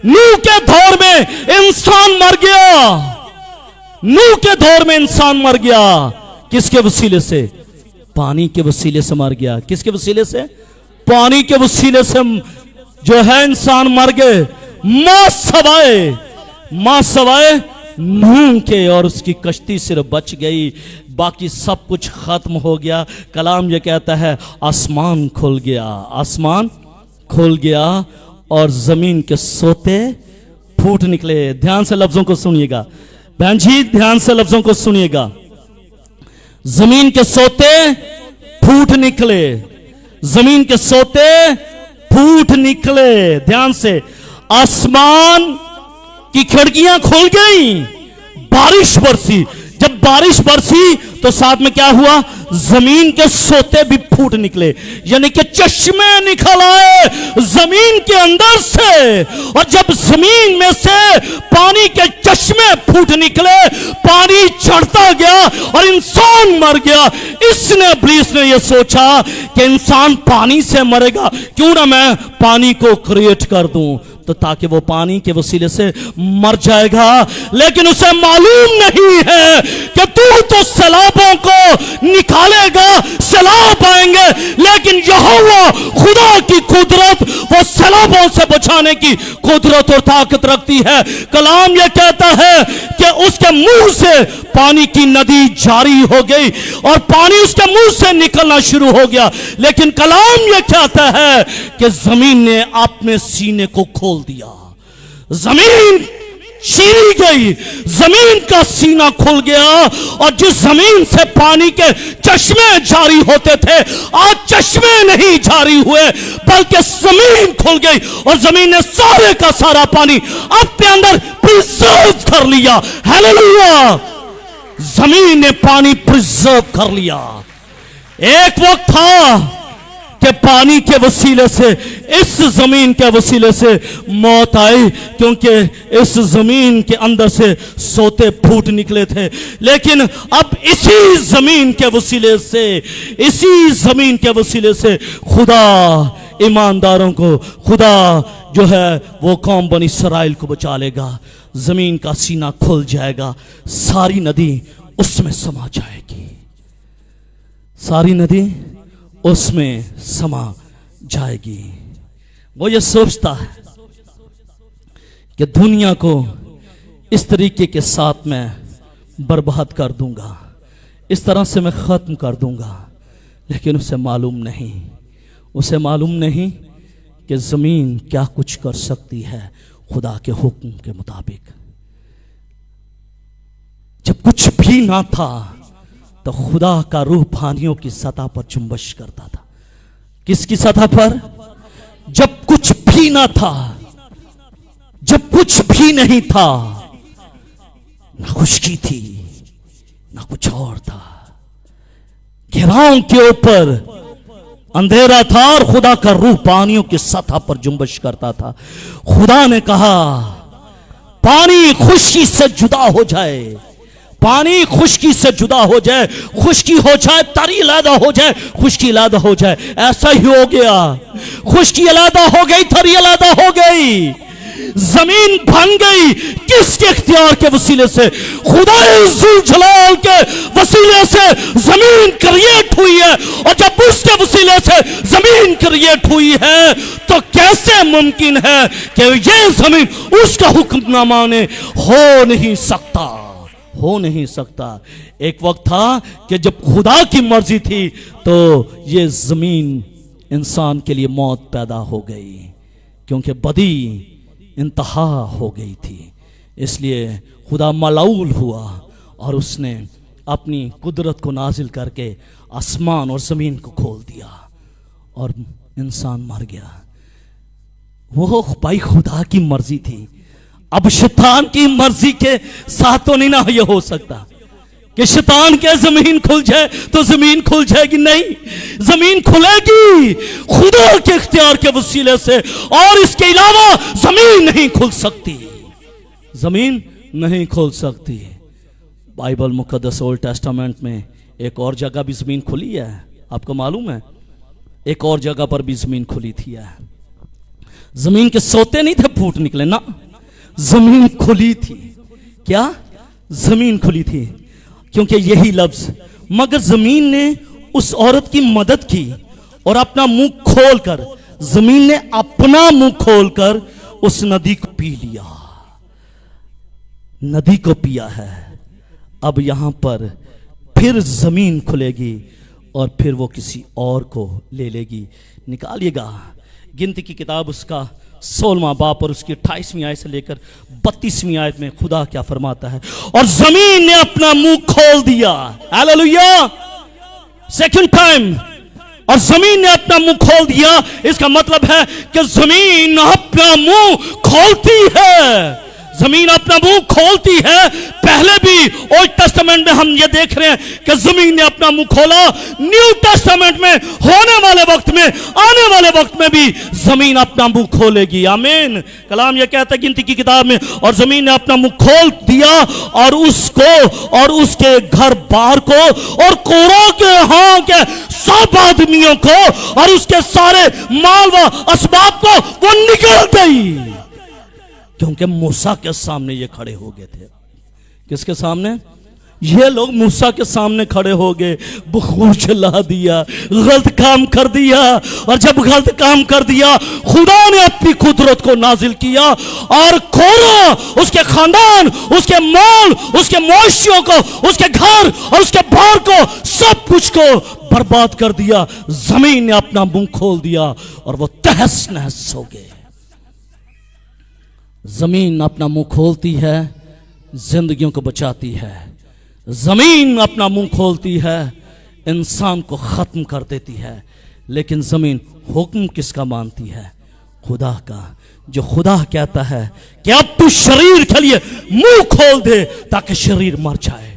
Speaker 1: नूह के दौर में इंसान मर गया, नूह के दौर में इंसान मर गया। किसके वसीले से? पानी के वसीले से मर गया। किसके वसीले से? पानी के वसीले से जो है इंसान मर गए, मां सवाए नूह के, और उसकी कश्ती सिर्फ बच गई, बाकी सब कुछ खत्म हो गया। कलाम ये कहता है आसमान खुल गया, आसमान खुल गया और जमीन के सोते फूट निकले। ध्यान से लफ्जों को सुनिएगा बहन जी, ध्यान से लफ्जों को सुनिएगा। जमीन के सोते फूट निकले, जमीन के सोते फूट निकले। ध्यान से, आसमान की खिड़कियां खुल गई, बारिश बरसी। जब बारिश बरसी तो साथ में क्या हुआ? जमीन के सोते भी फूट निकले, यानी कि चश्मे निकल आए जमीन के अंदर से। और जब जमीन में से पानी के चश्मे फूट निकले, पानी चढ़ता गया और इंसान मर गया। इसने इब्लीस ने यह सोचा कि इंसान पानी से मरेगा, क्यों ना मैं पानी को क्रिएट कर दूं, तो ताकि वो पानी के वसीले से मर जाएगा। लेकिन उसे मालूम नहीं है कि तू तो सैलाबों को निकालेगा, सैलाब आएंगे, लेकिन यहोवा खुदा की कुदरत वो सैलाबों से बचाने की कुदरत और ताकत रखती है। कलाम यह कहता है कि उसके मुंह से पानी की नदी जारी हो गई और पानी उसके मुंह से निकलना शुरू हो गया। लेकिन कलाम यह कहता है कि जमीन ने अपने सीने को खोल दिया, जमीन चीरी गई, जमीन का सीना खुल गया। और जिस जमीन से पानी के चश्मे जारी होते थे, आज चश्मे नहीं जारी हुए बल्कि जमीन खुल गई और जमीन ने सारे का सारा पानी अपने अंदर प्रिजर्व कर लिया। हालेलुया! जमीन ने पानी प्रिजर्व कर लिया। एक वक्त था कि पानी के वसीले से, इस जमीन के वसीले से मौत आई, क्योंकि इस जमीन के अंदर से सोते फूट निकले थे। लेकिन अब इसी जमीन के वसीले से, इसी जमीन के वसीले से खुदा ईमानदारों को, खुदा जो है वो कौम बनी इसराइल को बचा लेगा। जमीन का सीना खुल जाएगा, सारी नदी उसमें समा जाएगी, सारी नदी उसमें समा जाएगी। वो ये सोचता है कि दुनिया को इस तरीके के साथ मैं बर्बाद कर दूंगा, इस तरह से मैं खत्म कर दूंगा। लेकिन उसे मालूम नहीं, उसे मालूम नहीं कि जमीन क्या कुछ कर सकती है खुदा के हुक्म के मुताबिक। जब कुछ भी ना था तो खुदा का रूह पानियों की सतह पर चुंबश करता था। किसकी सतह पर? जब कुछ भी ना था, जब कुछ भी नहीं था, ना खुशकी थी ना कुछ और था, घेराव के ऊपर अंधेरा था और खुदा का रूह पानियों की सतह पर जुम्बश करता था। खुदा ने कहा पानी खुशकी से जुदा हो जाए, पानी खुशकी से जुदा हो जाए, खुशकी हो जाए, तरी अलहदा हो जाए, खुशकी अलहदा हो जाए। ऐसा ही हो गया, खुशकी अलहदा हो गई, तरी अलहदा हो गई। زمین بن گئی کس کے اختیار کے وسیلے سے؟ خدا ذوالجلال کے وسیلے سے زمین کریٹ ہوئی ہے، اور جب اس کے وسیلے سے زمین کریٹ ہوئی ہے تو کیسے ممکن ہے کہ یہ زمین اس کا حکم نہ مانے؟ ہو نہیں سکتا، ہو نہیں سکتا۔ ایک وقت تھا کہ جب خدا کی مرضی تھی تو یہ زمین انسان کے لیے موت پیدا ہو گئی، کیونکہ بدی انتہا ہو گئی تھی۔ اس لیے خدا ملعون ہوا اور اس نے اپنی قدرت کو نازل کر کے آسمان اور زمین کو کھول دیا اور انسان مر گیا۔ وہ بھائی خدا کی مرضی تھی۔ اب شیطان کی مرضی کے ساتھ تو نہیں نہ یہ ہو سکتا کہ شیطان کے زمین کھل جائے تو زمین کھل جائے گی، نہیں، زمین کھلے گی خدا کے اختیار کے وسیلے سے، اور اس کے علاوہ زمین نہیں کھل سکتی، زمین نہیں کھل سکتی۔ بائبل مقدس اولڈ ٹیسٹامنٹ میں ایک اور جگہ بھی زمین کھلی ہے، آپ کو معلوم ہے؟ ایک اور جگہ پر بھی زمین کھلی تھی۔ زمین کے سوتے نہیں تھے پھوٹ نکلے، نا، زمین کھلی تھی۔ کیا؟ زمین کھلی تھی، کیونکہ یہی لفظ، مگر زمین نے اس عورت کی مدد کی اور اپنا منہ کھول کر، زمین نے اپنا منہ کھول کر اس ندی کو پی لیا، ندی کو پیا ہے۔ اب یہاں پر پھر زمین کھلے گی اور پھر وہ کسی اور کو لے لے گی۔ نکالیے گا گنتی کی کتاب اس کا 16واں باب اور اس کی 28ویں آیت سے لے کر 32ویں آیت میں خدا کیا فرماتا ہے؟ اور زمین نے اپنا منہ کھول دیا، ہاللویا، سیکنڈ ٹائم، اور زمین نے اپنا منہ کھول دیا۔ اس کا مطلب ہے کہ زمین اپنا منہ کھولتی ہے، زمین اپنا منہ کھولتی ہے۔ پہلے بھی اولڈ ٹیسٹامنٹ میں ہم یہ دیکھ رہے ہیں کہ زمین نے اپنا منہ کھولا، نیو ٹیسٹامنٹ میں ہونے والے وقت میں، آنے والے وقت میں بھی زمین اپنا منہ کھولے گی۔ آمین۔ کلام یہ کہتا ہے گنتی کی کتاب میں، اور زمین نے اپنا منہ کھول دیا اور اس کو اور اس کے گھر بار کو اور کورہ کے ہاں کے سب آدمیوں کو اور اس کے سارے مال و اسباب کو وہ نگل گئی، کیونکہ موسیٰ کے سامنے یہ کھڑے ہو گئے تھے۔ کس کے سامنے؟ یہ لوگ موسیٰ کے سامنے کھڑے ہو گئے، بخور چلا دیا، غلط کام کر دیا، اور جب غلط کام کر دیا خدا نے اپنی قدرت کو نازل کیا اور کورہ، اس کے خاندان، اس کے مال، اس کے مویشیوں کو، اس کے گھر اور اس کے بار کو، سب کچھ کو برباد کر دیا۔ زمین نے اپنا منہ کھول دیا اور وہ تہس نہس ہو گئے۔ زمین اپنا منہ کھولتی ہے، زندگیوں کو بچاتی ہے۔ زمین اپنا منہ کھولتی ہے، انسان کو ختم کر دیتی ہے۔ لیکن زمین حکم کس کا مانتی ہے؟ خدا کا۔ جو خدا کہتا ہے کہ اب تو شریر کے لیے منہ کھول دے تاکہ شریر مر جائے،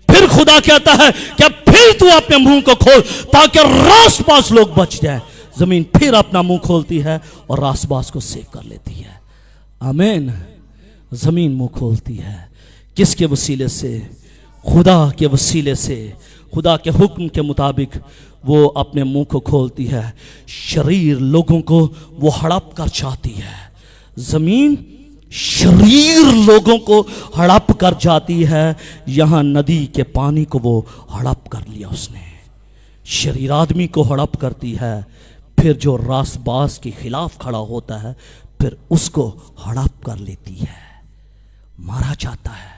Speaker 1: پھر خدا کہتا ہے کہ اب پھر تو اپنے منہ کو کھول تاکہ راس پاس لوگ بچ جائیں۔ زمین پھر اپنا منہ کھولتی ہے اور راس باس کو سیو کر لیتی ہے۔ آمین۔ زمین منہ کھولتی ہے، کس کے وسیلے سے؟ خدا کے وسیلے سے، خدا کے حکم کے مطابق وہ اپنے منہ کو کھولتی ہے۔ شریر لوگوں کو وہ ہڑپ کر چاہتی ہے، زمین شریر لوگوں کو ہڑپ کر جاتی ہے۔ یہاں ندی کے پانی کو وہ ہڑپ کر لیا، اس نے شریر آدمی کو ہڑپ کرتی ہے، پھر جو راس باس کے خلاف کھڑا ہوتا ہے پھر اس کو ہڑپ کر لیتی ہے، مارا جاتا ہے،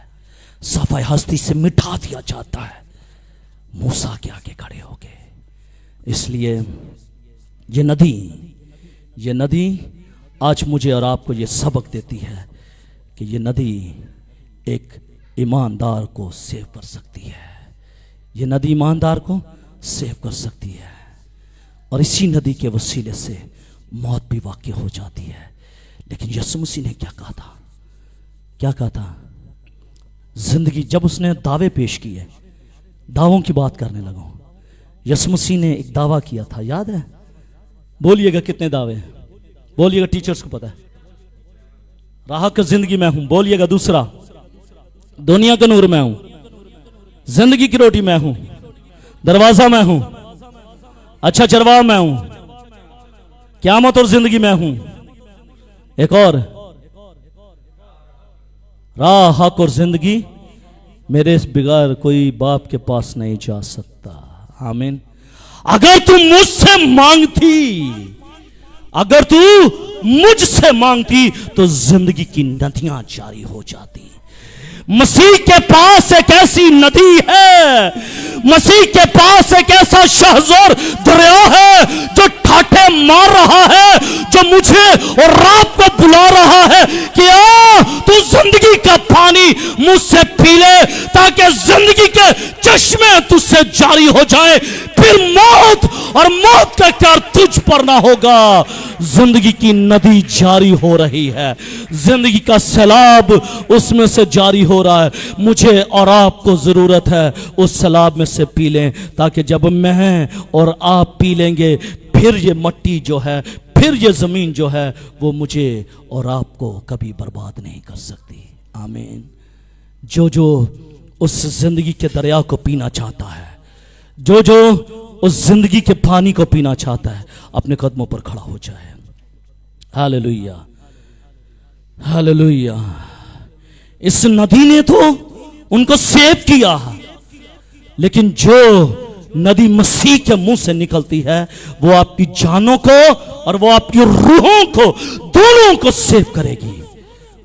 Speaker 1: صفحہ ہستی سے مٹا دیا جاتا ہے۔ موسیٰ کے آگے کھڑے ہو گئے۔ اس لیے یہ ندی آج مجھے اور آپ کو یہ سبق دیتی ہے کہ یہ ندی ایک ایماندار کو سیو کر سکتی ہے، یہ ندی ایماندار کو سیو کر سکتی ہے، اور اسی ندی کے وسیلے سے موت بھی واقع ہو جاتی ہے۔ لیکن یسوع مسیح نے کیا کہا تھا؟ زندگی، جب اس نے دعوے پیش کیے، دعووں کی بات کرنے لگا، یسوع مسیح نے ایک دعویٰ کیا تھا، یاد ہے؟ بولیے گا کتنے دعوے؟ بولیے گا، ٹیچرز کو پتا ہے، راہ کا زندگی میں ہوں۔ بولیے گا دوسرا، دنیا کا نور میں ہوں، زندگی کی روٹی میں ہوں، دروازہ میں ہوں، اچھا چرواہ میں ہوں، قیامت اور زندگی میں ہوں۔ ایک اور، راہ हक और जिंदगी मेरे बगैर कोई बाप के पास नहीं जा सकता। आमीन। अगर तू मुझसे मांगती, अगर तू मुझसे मांगती तो जिंदगी की नदियां जारी हो जाती। मसीह के पास एक ऐसी नदी है, मसीह के पास एक ऐसा शहज़ोर दरिया है जो ठाठे मार रहा है, जो मुझे और रात को बुला रहा है कि आ तू जिंदगी का पानी मुझसे पी ले, ताकि जिंदगी के चश्मे तुझसे जारी हो जाए। फिर मौत और मौत का कर तुझ पर ना होगा। जिंदगी की नदी जारी हो रही है, जिंदगी का सैलाब उसमें से जारी हो रहा है। मुझे और आपको जरूरत है उस सैलाब में से पी लें, ताकि जब मैं और आप पी लेंगे फिर ये मट्टी जो है, फिर ये जमीन जो है, वो मुझे और आपको कभी बर्बाद नहीं कर सकती। आमीन। जो जो उस जिंदगी के दरिया को पीना चाहता है, जो जो उस जिंदगी के पानी को पीना चाहता है, अपने कदमों पर खड़ा हो जाए। Hallelujah, hallelujah. इस नदी ने तो उनको सेव किया, लेकिन जो नदी मसीह के मुंह से निकलती है वो आपकी जानों को और वो आपकी रूहों को, दोनों को सेव करेगी।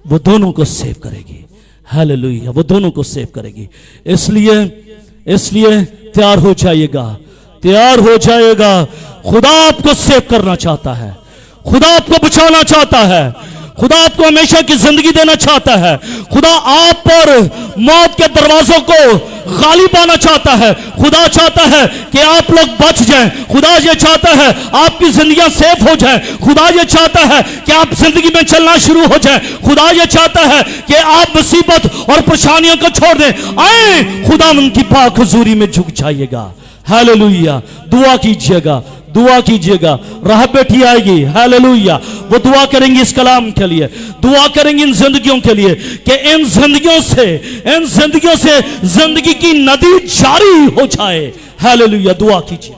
Speaker 1: वो दोनों को सेव करेगी। हालेलुया, वो दोनों को सेव करेगी। इसलिए तैयार हो जाइएगा, तैयार हो जाइएगा। खुदा आपको सेव करना चाहता है, खुदा आपको बचाना चाहता है, खुदा आपको हमेशा की जिंदगी देना चाहता है। खुदा आप पर मौत के दरवाजों को गालिब आना चाहता है। खुदा चाहता है कि आप लोग बच जाएं। खुदा ये चाहता है आपकी जिंदगियां सेफ हो जाएं। खुदा ये चाहता है कि आप जिंदगी में चलना शुरू हो जाएं। खुदा ये चाहता है कि आप मुसीबत और परेशानियों को छोड़ दें। आए खुदा उनकी पाक हुजूरी में झुक जाइएगा। हालेलुया। दुआ कीजिएगा, दुआ कीजिएगा। राहब बेटी आएगी, हालेलुया, वो दुआ करेंगी इस कलाम के लिए, दुआ करेंगी इन जिंदगियों के लिए कि इन जिंदगियों से जिंदगी की नदी जारी हो जाए। हालेलुया। दुआ कीजिए।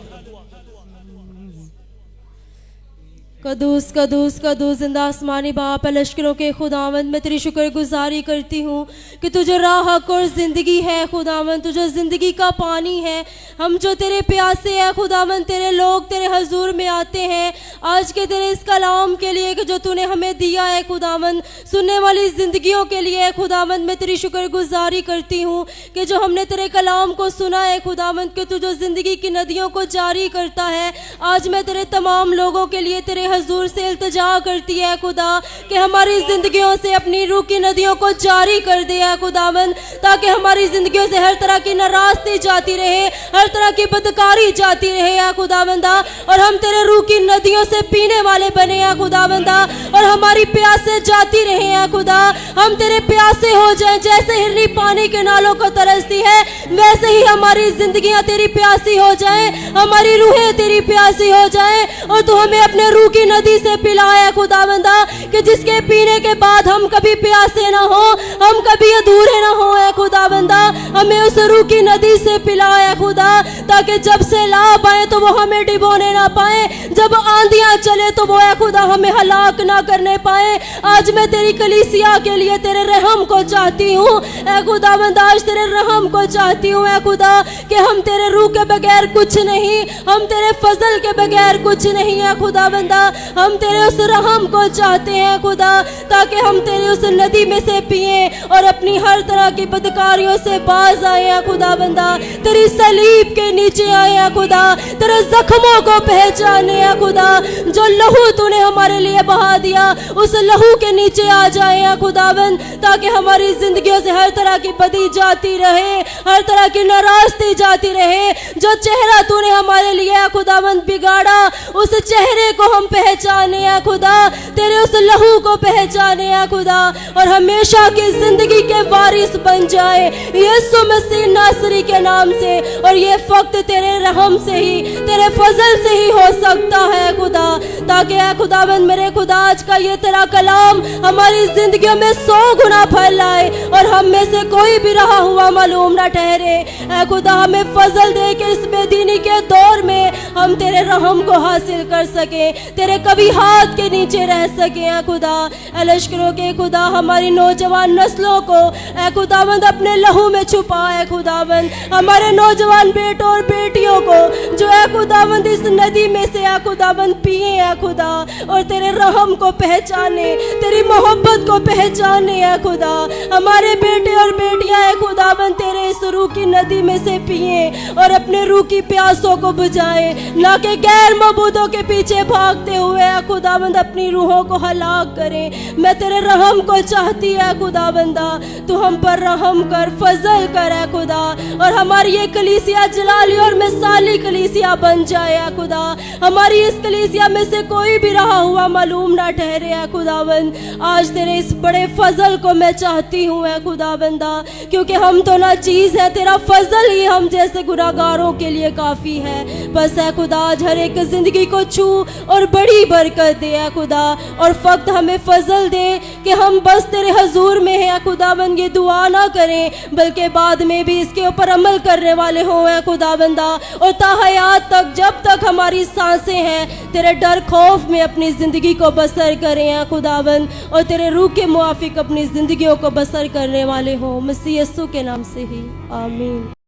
Speaker 2: कदूस कदूस कदूस जिंदा आसमानी बाप लश्करों के खुदावंद, मैं तेरी शुक्रगुजारी करती हूँ कि तू जो राह हक और ज़िंदगी है खुदावंद, तू जो ज़िंदगी का पानी है। हम जो तेरे प्यासे हैं खुदावंद, तेरे लोग तेरे हजूर में आते हैं आज के तेरे इस कलाम के लिए कि जो तूने हमें दिया है खुदावंद, सुनने वाली ज़िंदगियों के लिए खुदावंद। मैं तेरी शुक्रगुजारी करती हूँ कि जो हमने तेरे कलाम को सुना है खुदावंद, कि तू जो ज़िंदगी की नदियों को जारी करता है। आज मैं तेरे तमाम लोगों के लिए तेरे हजूर से इल्तिजा करती है खुदा कि हमारी जिंदगियों से अपनी रूह की नदियों को जारी कर दे है खुदावंद, ताकि हमारी जिंदगियों से हर तरह की नाराजगी जाती रहे, हर तरह की बदकारी जाती रहे है खुदावंदा, और हम तेरे रूह की नदियों से पीने वाले बने हैं खुदावंदा, और हमारी प्यासे जाती रहे हैं खुदा। हम तेरे प्यासे हो जाएं, जैसे हिरनी पानी के नालों को तरसती है वैसे ही हमारी जिंदगियां तेरी प्यासी हो जाएं, हमारी रूहें तेरी प्यासी हो जाएं, और तू हमें अपने रूह की नदी से पिलाया खुदावंदा, कि जिसके पीने के बाद हम कभी प्यासे ना हो, हम कभी अधूरे ना हो है खुदावंदा। हमें उस रूह की नदी से पिलाया खुदा, ताकि जब सैलाब आए तो वो हमें डिबोने ना पाए, जब आंधियां चले तो वो है खुदा हमें हलाक ना करने पाए। आज मैं तेरी कलीसिया के लिए तेरे रहम को चाहती हूँ ऐ खुदावंदा, आज तेरे रहम को चाहती हूँ ऐ खुदा, कि हम तेरे रूह के बगैर कुछ नहीं, हम तेरे फजल के बगैर कुछ नहीं है खुदावंदा। हम तेरे उस रहम को चाहते हैं खुदा, ताकि हम तेरे उस नदी में से पिए और अपनी हर तरह की बदकारियों से बाज आए हैं खुदावंदा। तेरी सलीब के नीचे आए हैं खुदा, तेरे जख्मों को पहचाने हैं खुदा, जो लहू तूने हमारे लिए बहा दिया उस लहू के नीचे आ जाए हैं खुदावंद, ताकि हमारी जिंदगियों से हर तरह की बदी जाती रहे, हर तरह की नाराजगी जाती रहे। जो चेहरा तूने हमारे लिए खुदावंद बिगाड़ा, उस चेहरे को हम पहचाने हैं खुदा, तेरे उस लहू को पहचाने हैं खुदा, और हमेशा की जिंदगी के वारिस बन जाए यीशु मसीह नासरी के नाम से। और ये फक्त तेरे रहम से ही, तेरे फजल से ही हो सकता है खुदा, ताकि ऐ खुदावंद मेरे खुदा आज का ये तेरा कलाम हमारी जिंदगियों में 100 गुना फल लाए, और हम में से कोई भी रहा हुआ मालूम ना ठहरे। ऐ खुदा हमें फजल दे के इस बेदीनी के दौर में हम तेरे रहम को हासिल कर सके, तेरे तेरे कभी हाथ के नीचे रह सके ऐ खुदा। ऐ लश्करों के खुदा हमारी नौजवान नस्लों को ऐ खुदावंद अपने लहू में छुपा ऐ खुदावंद। हमारे नौजवान बेटों और बेटियों को जो ऐ खुदावंद इस नदी में से ऐ खुदावंद पिए ऐ खुदा, और तेरे रहम को पहचाने, तेरी मोहब्बत को पहचाने ऐ खुदा। हमारे बेटे और बेटियां ऐ खुदावंद तेरे इस रूह की नदी में से पिए और अपने रूह की प्यासों को बुझाए, ना कि गैर मबूदों के पीछे भागते हुए ऐ खुदावंद अपनी रूहों को हलाक करें। मैं तेरे रहम को चाहती है खुदावंदा, तू हम पर रहम कर, फजल कर ऐ खुदा, और हमारी ये कलीसिया जलाली और मिसाली कलीसिया बन जाए ऐ खुदा। हमारी इस कलीसिया में से कोई भी रहा हुआ मालूम ना ठहरे ऐ खुदावंद। आज तेरे इस बड़े फजल को मैं चाहती हूँ ऐ खुदावंदा, क्योंकि हम तो ना चीज है, तेरा फजल ही हम जैसे गुनाहगारों के लिए काफी है। बस ऐ खुदा आज हर एक जिंदगी को छू और बड़ी बरकत दे ऐ खुदा, और फक्त हमें फजल दे कि हम बस तेरे हजूर में है खुदावंद ये दुआ ना करें, बल्कि बाद में भी इसके ऊपर अमल करने वाले हों ऐ खुदावंदा। और ताहयात तक जब तक हमारी सांसें हैं तेरे डर खौफ में अपनी ज़िंदगी को बसर करें ऐ खुदावंद, और तेरे रूह के मुआफिक अपनी ज़िंदगियों को बसर करने वाले हों। मसीह यीशु के नाम से ही आमीन।